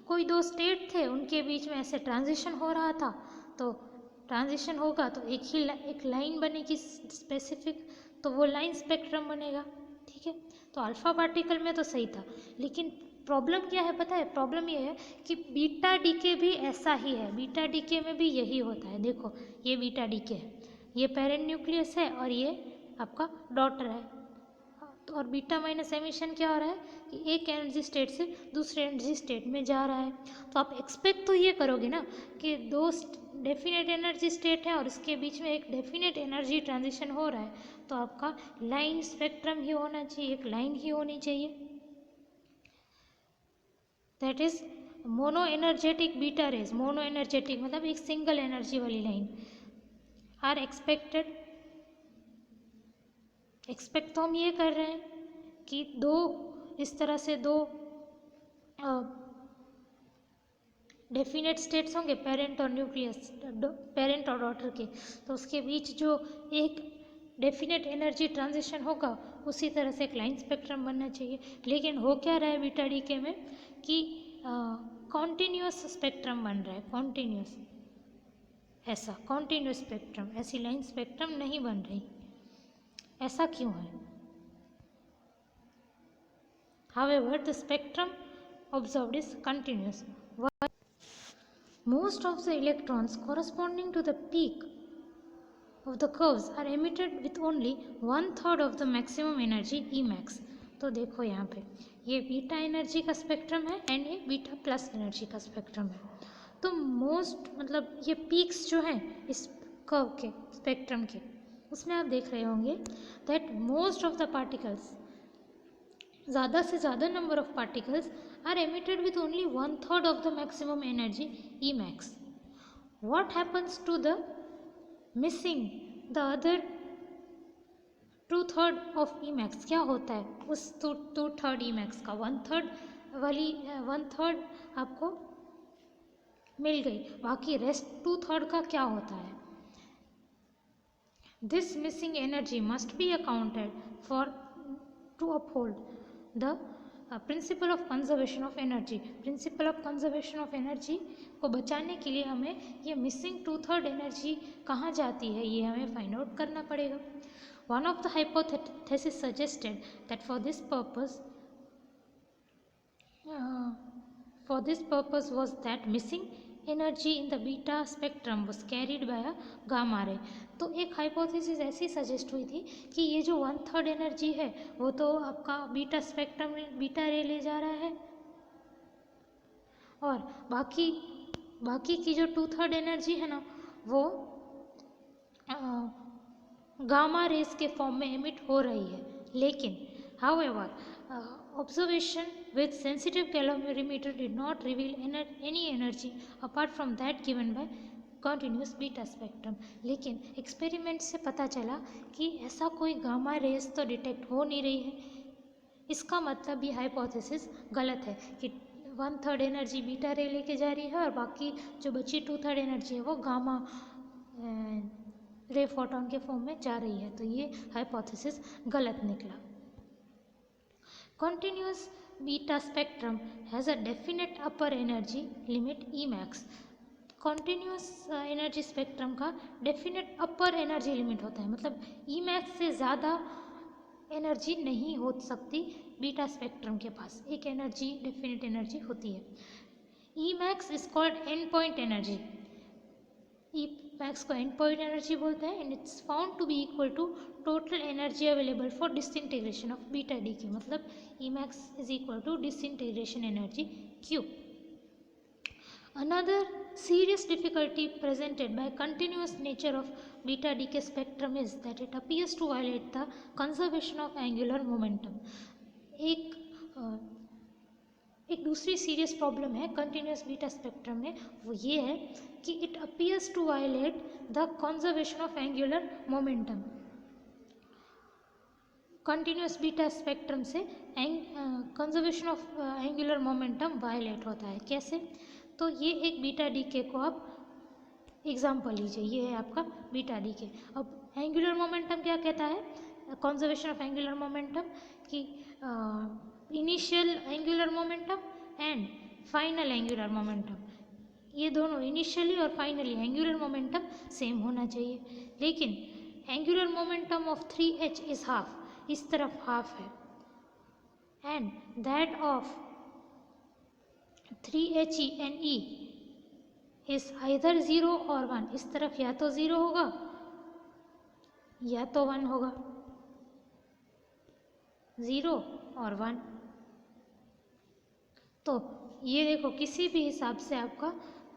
S1: कोई दो स्टेट थे उनके बीच में ऐसे ट्रांजिशन हो रहा था, तो ट्रांजिशन होगा तो एक लाइन बनेगी स्पेसिफिक, तो वो लाइन स्पेक्ट्रम बनेगा। ठीक है, तो अल्फा पार्टिकल में तो सही था लेकिन प्रॉब्लम क्या है पता है? प्रॉब्लम ये है कि बीटा डीके भी ऐसा ही है, बीटा डीके में भी यही होता है। देखो ये बीटा डीके है, ये पेरेंट न्यूक्लियस है और ये आपका डॉटर है, तो और बीटा माइनस एमिशन क्या हो रहा है कि एक एनर्जी स्टेट से दूसरे एनर्जी स्टेट में जा रहा है। तो आप एक्सपेक्ट तो ये करोगे ना कि दो डेफिनेट एनर्जी स्टेट है और इसके बीच में एक डेफिनेट एनर्जी ट्रांजिशन हो रहा है, तो आपका लाइन स्पेक्ट्रम ही होना चाहिए, एक लाइन ही होनी चाहिए। That is mono energetic beta raise, mono energetic मतलब एक सिंगल एनर्जी वाली लाइन, आर एक्सपेक्टेड, एक्सपेक्ट तो हम ये कर रहे हैं कि दो इस तरह से दो डेफिनेट स्टेट्स होंगे, पेरेंट और न्यूक्लियस, पेरेंट और डॉटर के, तो उसके बीच जो एक डेफिनेट एनर्जी ट्रांजिशन होगा उसी तरह से एक लाइन स्पेक्ट्रम बनना चाहिए। लेकिन हो क्या रहा है बीटा डीके में कि कॉन्टिन्यूस स्पेक्ट्रम बन रहा है, कॉन्टिन्यूस, ऐसा कॉन्टिन्यूस स्पेक्ट्रम, ऐसी लाइन स्पेक्ट्रम नहीं बन रही। ऐसा क्यों है? However, the spectrum observed is continuous. Most of the electrons corresponding to the peak of the curves are emitted with only 1/3 of the maximum energy Emax. तो देखो यहाँ पे ये बीटा एनर्जी का स्पेक्ट्रम है एंड ये बीटा प्लस एनर्जी का spectrum है। तो मोस्ट मतलब ये पीक्स जो हैं इस कर्व के स्पेक्ट्रम के, उसमें आप देख रहे होंगे that most of the particles, ज़्यादा से ज़्यादा number of particles are emitted with only 1/3 of the maximum energy Emax. What happens to the missing the other 2/3 of Emax? क्या होता है उस 2/3 Emax का? 1/3 वाली 1/3 आपको मिल गई, बाकी रेस्ट 2/3 का क्या होता है? This missing energy must be accounted for to uphold the principal of conservation of energy. Principal of conservation of energy को बचाने के लिए हमें ये मिसिंग 2/3 एनर्जी कहाँ जाती है ये हमें फाइंड आउट करना पड़ेगा। One of the hypothesis suggested that for this purpose was that missing energy in the beta spectrum was carried by a gamma ray. तो एक हाइपोथेसिस ऐसी सजेस्ट हुई थी कि ये जो 1/3 एनर्जी है वो तो आपका बीटा स्पेक्ट्रम बीटा रे ले जा रहा है और बाकी की जो 2/3 एनर्जी है ना वो गामा रेस के फॉर्म में एमिट हो रही है। लेकिन however observation with sensitive calorimeter did not reveal any energy apart from that given by continuous beta spectrum. लेकिन एक्सपेरिमेंट से पता चला कि ऐसा कोई गामा रेस तो डिटेक्ट हो नहीं रही है। इसका मतलब ये हाइपोथेसिस गलत है कि 1/3 एनर्जी बीटा रे लेके जा रही है और बाकी जो बची 2/3 एनर्जी है वो गामा रे फोटोन के फॉर्म में जा रही है। तो ये हाइपोथेसिस गलत निकला। Continuous beta spectrum has a definite upper energy limit Emax. Continuous energy spectrum का definite upper energy limit होता है, मतलब Emax से ज़्यादा एनर्जी नहीं हो सकती बीटा स्पेक्ट्रम के पास, एक एनर्जी डेफिनेट एनर्जी होती है। Emax is called end point energy. Emax को end point energy बोलते हैं and it's found to be equal to total energy available for disintegration of beta decay. मतलब Emax is equal to disintegration energy Q. Another serious difficulty presented by continuous nature of beta decay spectrum is that it appears to violate the conservation of angular momentum. एक दूसरी serious problem है continuous beta spectrum में, वो ये है कि it appears to violate the conservation of angular momentum. Continuous beta spectrum से conservation of angular momentum violate होता है। कैसे? तो ये एक बीटा डीके को आप एग्जांपल लीजिए, ये है आपका बीटा डीके। अब एंगुलर मोमेंटम क्या कहता है? कंजर्वेशन ऑफ एंगुलर मोमेंटम कि initial angular momentum and final angular momentum, ये दोनों इनिशियली और फाइनली एंगुलर मोमेंटम सेम होना चाहिए। लेकिन angular momentum of 3h is half, इस तरफ हाफ है, and that of 3he and e is either 0 और 1, इस तरफ या तो 0 होगा या तो 1 होगा, 0 और 1। तो ये देखो किसी भी हिसाब से आपका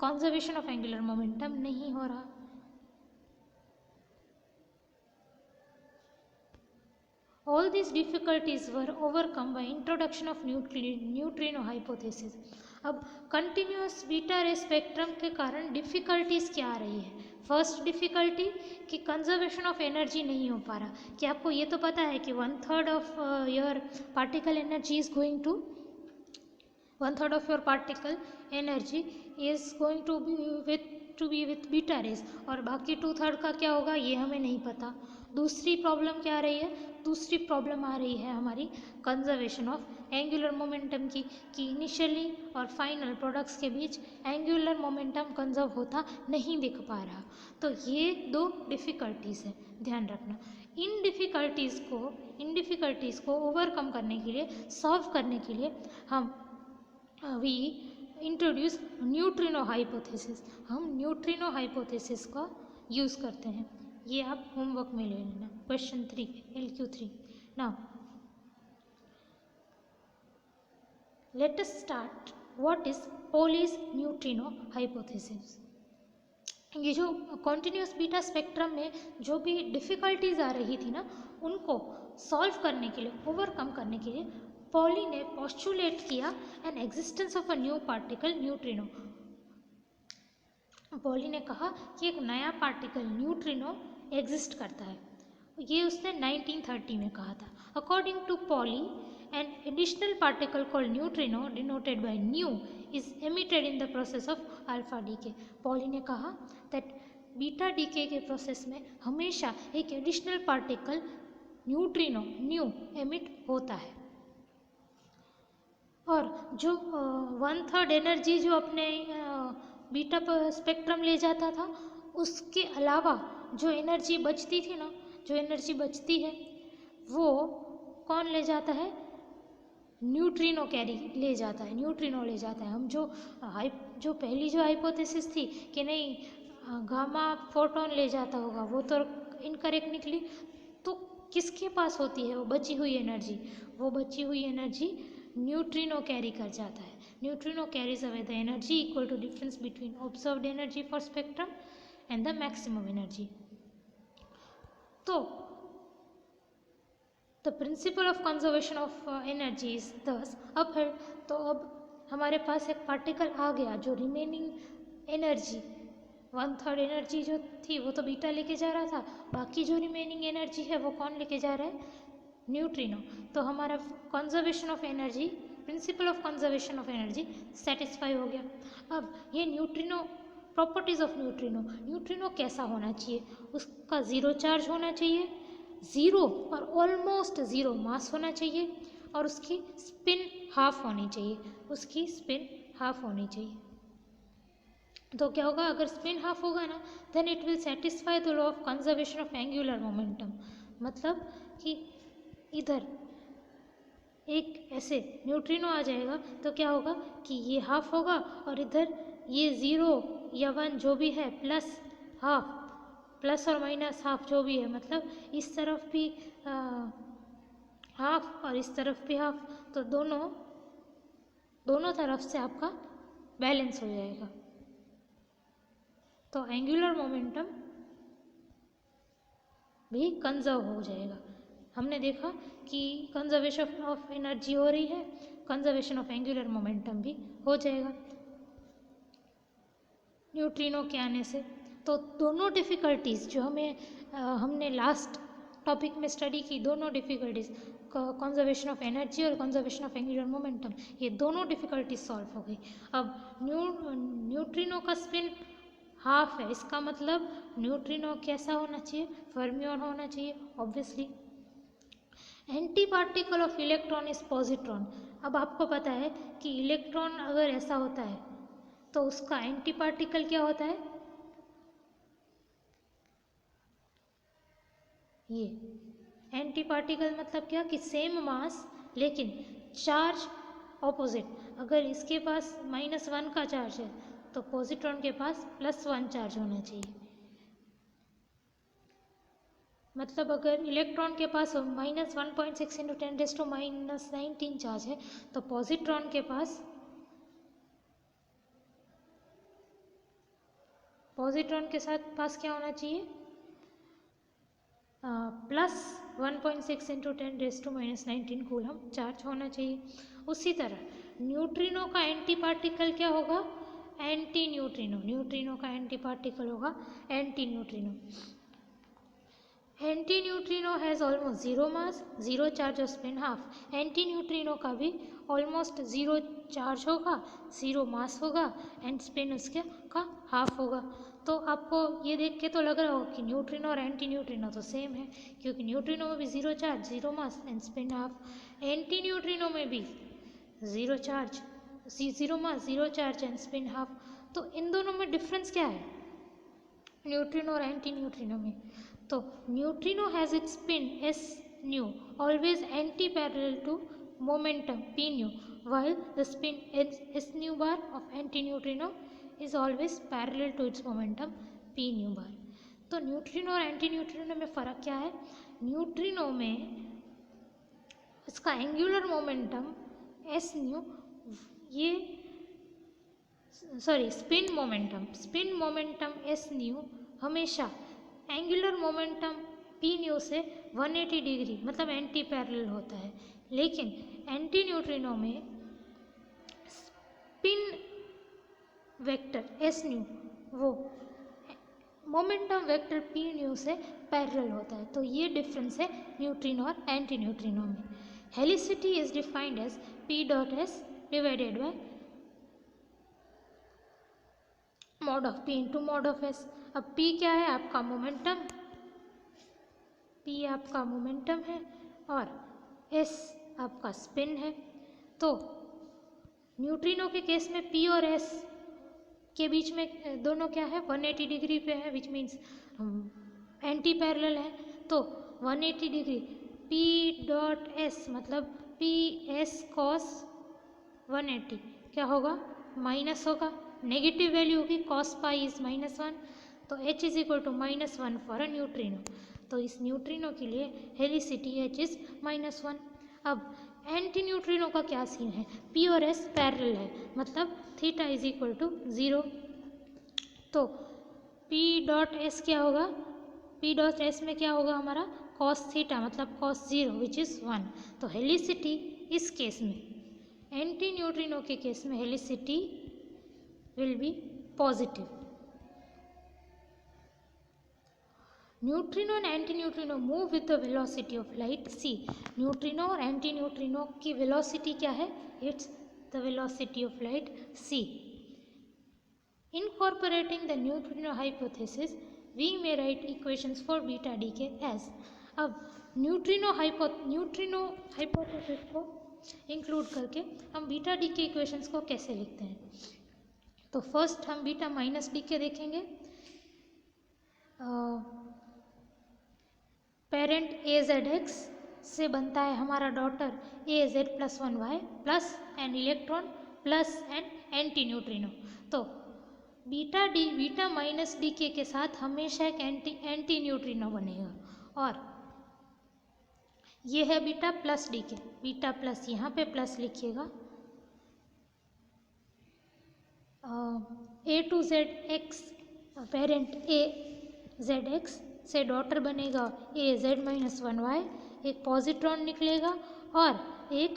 S1: कंजर्वेशन ऑफ एंगुलर मोमेंटम नहीं हो रहा। All these difficulties were overcome by introduction of neutrino hypothesis. अब कंटिन्यूस बीटा रे स्पेक्ट्रम के कारण डिफ़िकल्टीज क्या आ रही है? फर्स्ट डिफ़िकल्टी कि कंजर्वेशन ऑफ एनर्जी नहीं हो पा रहा। कि आपको ये तो पता है कि 1/3 of your particle energy is going to 1/3 of your particle energy is going to be with beta rays, और बाकी 2/3 का क्या होगा ये हमें नहीं पता। दूसरी प्रॉब्लम क्या आ रही है? दूसरी प्रॉब्लम आ रही है हमारी कंजर्वेशन ऑफ एंगुलर मोमेंटम की, कि इनिशियली और फाइनल प्रोडक्ट्स के बीच एंगुलर मोमेंटम कंजर्व होता नहीं दिख पा रहा। तो ये दो डिफ़िकल्टीज़ है, ध्यान रखना। इन डिफ़िकल्टीज़ को ओवरकम करने के लिए, सॉल्व करने के लिए हम we introduce न्यूट्रिनो हाइपोथेसिस। हम न्यूट्रिनो हाइपोथेसिस का यूज़ करते हैं। ये आप होमवर्क में ले लेना। Question 3 LQ3। Now let us start. What is Pauli's neutrino hypothesis? ये जो कॉन्टिन्यूस बीटा स्पेक्ट्रम में जो भी डिफ़िकल्टीज आ रही थी ना, उनको सॉल्व करने के लिए, ओवरकम करने के लिए पॉली ने पोस्टुलेट किया an existence of a new particle neutrino. Poly ने कहा कि एक नया पार्टिकल न्यूट्रिनो एग्जिस्ट करता है। ये उसने 1930 में कहा था। According to Pauli, an additional particle called neutrino denoted by nu is emitted in the process of alpha decay. Pauli ने कहा दैट बीटा डीके के प्रोसेस में हमेशा एक additional particle neutrino nu emit होता है, और जो 1/3 एनर्जी जो अपने बीटा स्पेक्ट्रम ले जाता था, उसके अलावा जो एनर्जी बचती थी ना, जो एनर्जी बचती है वो कौन ले जाता है? न्यूट्रिनो कैरी ले जाता है, न्यूट्रिनो ले जाता है। हम जो पहली जो हाइपोथेसिस थी कि नहीं गामा फोटोन ले जाता होगा, वो तो इनकरेक्ट निकली। तो किसके पास होती है वो बची हुई एनर्जी? वो बची हुई एनर्जी न्यूट्रिनो कैरी कर जाता है। Neutrino carries away the energy equal to difference between observed energy for spectrum and the maximum energy. तो the principle of conservation of energy is thus upheld. तो अब हमारे पास एक पार्टिकल आ गया जो रिमेनिंग एनर्जी 1/3 एनर्जी जो थी वो तो बीटा लेके जा रहा था, बाकी जो रिमेनिंग एनर्जी है वो कौन लेके जा रहा है? न्यूट्रिनो। तो हमारा conservation of energy, principal of conservation of energy satisfy हो गया। अब ये neutrino, properties of neutrino, neutrino कैसा होना चाहिए? उसका ज़ीरो चार्ज होना चाहिए, ज़ीरो और ऑलमोस्ट ज़ीरो मास होना चाहिए, और उसकी स्पिन हाफ होनी चाहिए, उसकी स्पिन हाफ होनी चाहिए। तो क्या होगा? अगर स्पिन हाफ होगा ना, then it will satisfy the law of conservation of angular momentum. मतलब कि इधर एक ऐसे न्यूट्रिनो आ जाएगा तो क्या होगा कि ये हाफ होगा, और इधर ये 0 या 1 जो भी है प्लस हाफ, प्लस और माइनस हाफ जो भी है, मतलब इस तरफ भी हाफ और इस तरफ भी हाफ, तो दोनों तरफ से आपका बैलेंस हो जाएगा। तो एंगुलर मोमेंटम भी कंजर्व हो जाएगा। हमने देखा कि कंजर्वेशन ऑफ एनर्जी हो रही है, कंजर्वेशन ऑफ एंगुलर मोमेंटम भी हो जाएगा न्यूट्रिनो के आने से। तो दोनों डिफ़िकल्टीज़ जो हमने लास्ट टॉपिक में स्टडी की, दोनों डिफ़िकल्टीज़ कंजर्वेशन ऑफ एनर्जी और कंजर्वेशन ऑफ एंगुलर मोमेंटम, ये दोनों डिफ़िकल्टीज सॉल्व हो गई। अब न्यूट्रिनो का स्पिन हाफ है, इसका मतलब न्यूट्रिनो कैसा होना चाहिए? फर्मियन होना चाहिए obviously. Anti particle of electron is positron. अब आपको पता है कि इलेक्ट्रॉन अगर ऐसा होता है तो उसका एंटी पार्टिकल क्या होता है? ये एंटी पार्टिकल मतलब क्या कि सेम मास लेकिन चार्ज ऑपोजिट। अगर इसके पास -1 का चार्ज है तो पॉजिट्रॉन के पास +1 चार्ज होना चाहिए। मतलब अगर इलेक्ट्रॉन के पास -1.6 × 10⁻⁻19 चार्ज है तो पॉजिट्रॉन के पास क्या होना चाहिए? 1.6 इंटू 10⁻⁻19 कूलम चार्ज होना चाहिए। उसी तरह न्यूट्रिनो का एंटी पार्टिकल क्या होगा? Anti neutrino. न्यूट्रिनो का एंटी पार्टिकल होगा anti neutrino. Anti neutrino has almost zero mass, zero charge और स्पिन हाफ। एंटी न्यूट्रिनो का भी ऑलमोस्ट जीरो चार्ज होगा, जीरो मास होगा एंड स्पिन उसके का हाफ होगा। तो आपको ये देख के तो लग रहा होगा कि न्यूट्रिनो और एंटी न्यूट्रिनो तो सेम है, क्योंकि न्यूट्रिनो में भी zero charge, zero mass and spin half. Anti neutrino में भी zero charge, zero mass, zero charge and spin half. तो इन दोनों में डिफरेंस क्या है न्यूट्रिनो और एंटी न्यूट्रिनो में? तो neutrino has its spin s nu always anti parallel to momentum p nu, while the spin s nu bar of antineutrino is always parallel to its momentum p nu bar। तो neutrino और anti neutrino में फ़र्क क्या है? Neutrino में इसका angular momentum s nu, ये sorry spin momentum s nu हमेशा एंगुलर मोमेंटम पी न्यू से 180 डिग्री मतलब एंटी पैरेलल होता है। लेकिन एंटी न्यूट्रिनो में स्पिन वेक्टर एस न्यू वो मोमेंटम वेक्टर पी न्यू से पैरेलल होता है। तो ये डिफरेंस है न्यूट्रिनो और एंटी न्यूट्रिनो में। Helicity is defined as p dot S divided by mod of P into mod of S. अब पी क्या है? आपका मोमेंटम, पी आपका मोमेंटम है और एस आपका स्पिन है। तो न्यूट्रिनो के केस में पी और एस के बीच में दोनों क्या है? 180 डिग्री पे है, विच मीन्स एंटी पैरेलल है। तो 180 डिग्री पी डॉट एस मतलब पी एस कॉस 180 क्या होगा? माइनस होगा, नेगेटिव वैल्यू होगी, कॉस पाई इज -1। तो h is equal to -1 for a neutrino. तो इस न्यूट्रिनो के लिए हेलिसिटी h इज -1। अब एंटी न्यूट्रिनो का क्या सीन है? p और s पैरेलल है, मतलब थीटा इज इक्वल टू 0। तो p डॉट एस क्या होगा? p डॉट एस में क्या होगा हमारा? कॉस थीटा मतलब कॉस 0 विच इज़ 1। तो हेलिसिटी इस केस में, एंटी न्यूट्रिनो के केस में helicity will be positive. Neutrino and anti neutrino move with the velocity of light c। Neutrino और एंटी न्यूट्रिनो की वेलोसिटी क्या है? It's the velocity of light c। Incorporating the neutrino hypothesis, we may write equations for beta decay as। अब neutrino hypothesis को include करके हम beta decay equations को कैसे लिखते हैं? तो फर्स्ट हम बीटा माइनस डीके देखेंगे। पेरेंट ए जेड एक्स से बनता है हमारा daughter A Z plus 1y plus an electron plus an anti neutrino. तो बीटा माइनस डी के साथ हमेशा एक एंटी न्यूट्रिनो बनेगा। और ये है beta plus decay, beta plus यहाँ पे प्लस लिखिएगा। A to Z X parent A Z X से डॉटर बनेगा ए जेड -1y, एक पॉजिट्रॉन निकलेगा और एक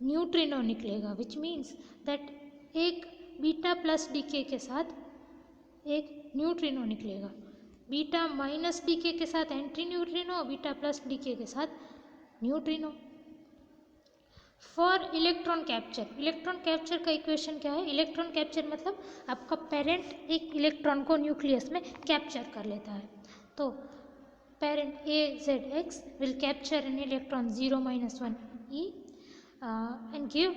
S1: न्यूट्रिनो निकलेगा, विच मीन्स दैट एक बीटा प्लस डीके के साथ एक न्यूट्रिनो निकलेगा। बीटा माइनस डीके के साथ anti neutrino, beta plus decay के साथ न्यूट्रिनो। फॉर इलेक्ट्रॉन कैप्चर का इक्वेशन क्या है? इलेक्ट्रॉन कैप्चर मतलब आपका पेरेंट एक इलेक्ट्रॉन को न्यूक्लियस में कैप्चर कर लेता है। तो parent A Z x will capture an electron 0-1e and give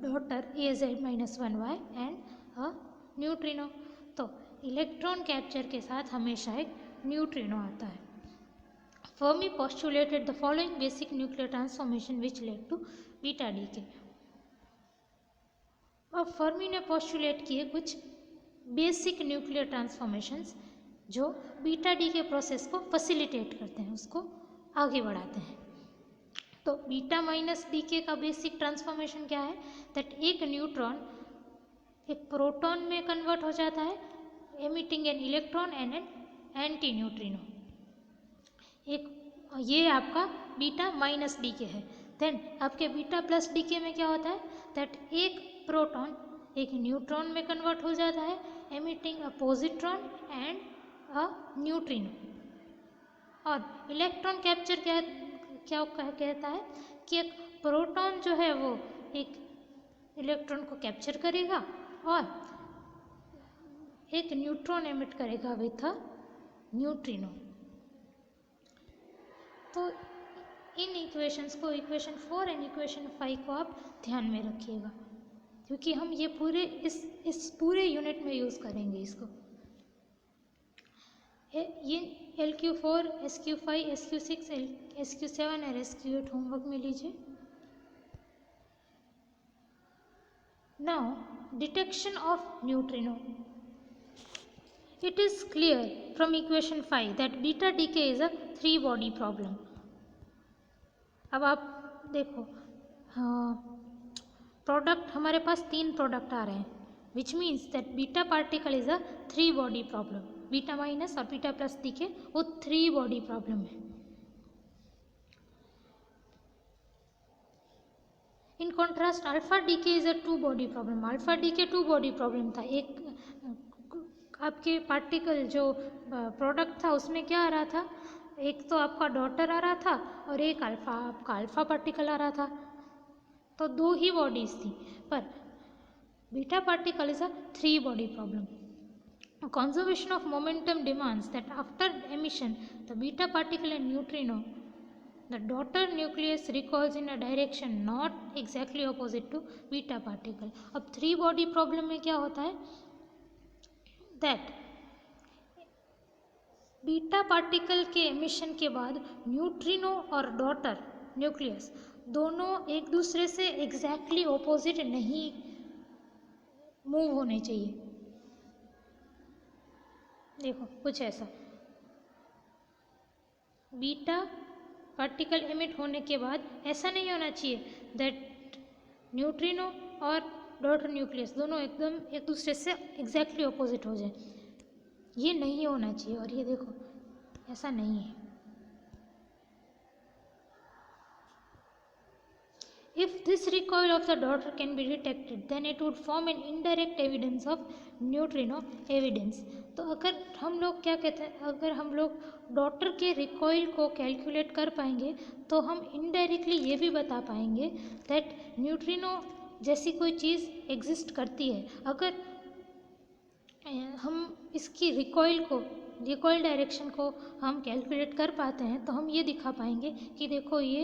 S1: daughter az -1y and a neutrino। तो इलेक्ट्रॉन कैप्चर के साथ हमेशा एक न्यूट्रिनो आता है। Fermi postulated the following basic nuclear transformation which led to beta decay। अब Fermi ने postulate किए कुछ बेसिक न्यूक्लियर ट्रांसफॉर्मेशंस जो बीटा डीके प्रोसेस को फैसिलिटेट करते हैं, उसको आगे बढ़ाते हैं। तो बीटा माइनस डीके का बेसिक ट्रांसफॉर्मेशन क्या है? दैट एक न्यूट्रॉन एक प्रोटॉन में कन्वर्ट हो जाता है, emitting an electron and an anti neutrino. एक ये आपका बीटा माइनस डी के है। देन आपके बीटा प्लस डी के में क्या होता है, दैट एक प्रोटॉन एक न्यूट्रॉन में कन्वर्ट हो जाता है, emitting a positron and a neutrino. और इलेक्ट्रॉन कैप्चर क्या कहता है कि एक प्रोटॉन जो है वो एक इलेक्ट्रॉन को कैप्चर करेगा और एक न्यूट्रॉन एमिट करेगा विथ अ न्यूट्रिनो। तो इन इक्वेशंस को, इक्वेशन 4 एंड इक्वेशन 5 को आप ध्यान में रखिएगा, क्योंकि हम ये पूरे इस पूरे यूनिट में यूज़ करेंगे इसको। ये LQ4, SQ5, SQ6, SQ7 और SQ8 होमवर्क में लीजिए। Now detection of neutrino. It is clear from equation 5 that beta decay is a 3-body problem. अब आप देखो, प्रोडक्ट हमारे पास 3 प्रोडक्ट आ रहे हैं, which means that beta particle is a 3-body problem. Beta minus और beta plus दिखे वो 3-body problem है। In contrast alpha decay is a 2-body problem. Alpha decay 2-body problem था। एक आपके पार्टिकल जो प्रोडक्ट था उसमें क्या आ रहा था, एक तो आपका डॉटर आ रहा था और एक आपका अल्फा पार्टिकल आ रहा था, तो 2 ही बॉडीज थी। पर beta particle is a 3-body problem. Conservation of momentum demands that after emission the beta particle and neutrino, the daughter nucleus recoils in a direction not exactly opposite to beta particle. अब 3-body problem में क्या होता है, that beta particle के emission के बाद neutrino और daughter nucleus दोनों एक दूसरे से एग्जैक्टली ऑपोजिट नहीं मूव होने चाहिए। देखो कुछ ऐसा, बीटा पार्टिकल एमिट होने के बाद ऐसा नहीं होना चाहिए दैट न्यूट्रिनो और डॉटर न्यूक्लियस दोनों एकदम एक दूसरे से एग्जैक्टली ऑपोजिट हो जाए, ये नहीं होना चाहिए। और ये देखो ऐसा नहीं है। If this recoil of the daughter can be detected, then it would form an indirect evidence of neutrino evidence. तो अगर हम लोग क्या कहते हैं, अगर हम लोग डॉटर के रिकॉइल को कैलकुलेट कर पाएंगे तो हम इनडायरेक्टली ये भी बता पाएंगे दैट न्यूट्रिनो जैसी कोई चीज़ एग्जिस्ट करती है। अगर हम इसकी रिकॉइल डायरेक्शन को हम कैलकुलेट कर पाते हैं तो हम ये दिखा पाएंगे कि देखो ये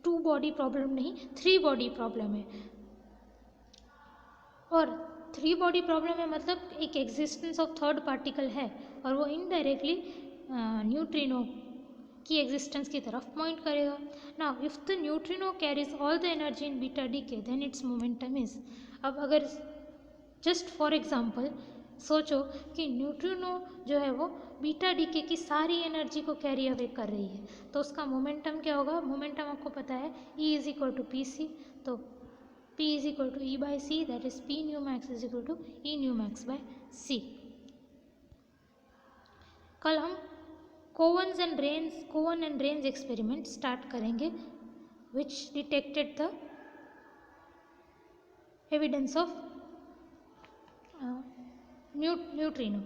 S1: 2-body प्रॉब्लम नहीं 3-body प्रॉब्लम है। और 3-body प्रॉब्लम है मतलब एक एग्जिस्टेंस ऑफ थर्ड पार्टिकल है और वो इनडायरेक्टली न्यूट्रिनो की एग्जिस्टेंस की तरफ पॉइंट करेगा। Now if the neutrino carries all the energy in beta decay then its momentum is. अब अगर जस्ट फॉर एग्जाम्पल सोचो कि न्यूट्रिनो जो है वो बीटा डीके की सारी एनर्जी को कैरी अवे कर रही है, तो उसका मोमेंटम क्या होगा। मोमेंटम आपको पता है E is equal to P C, तो P is equal to E by C, that is P nu max is equal to E nu max by C. कल हम Cowan and Reines experiment start करेंगे which detected the evidence of neutrino.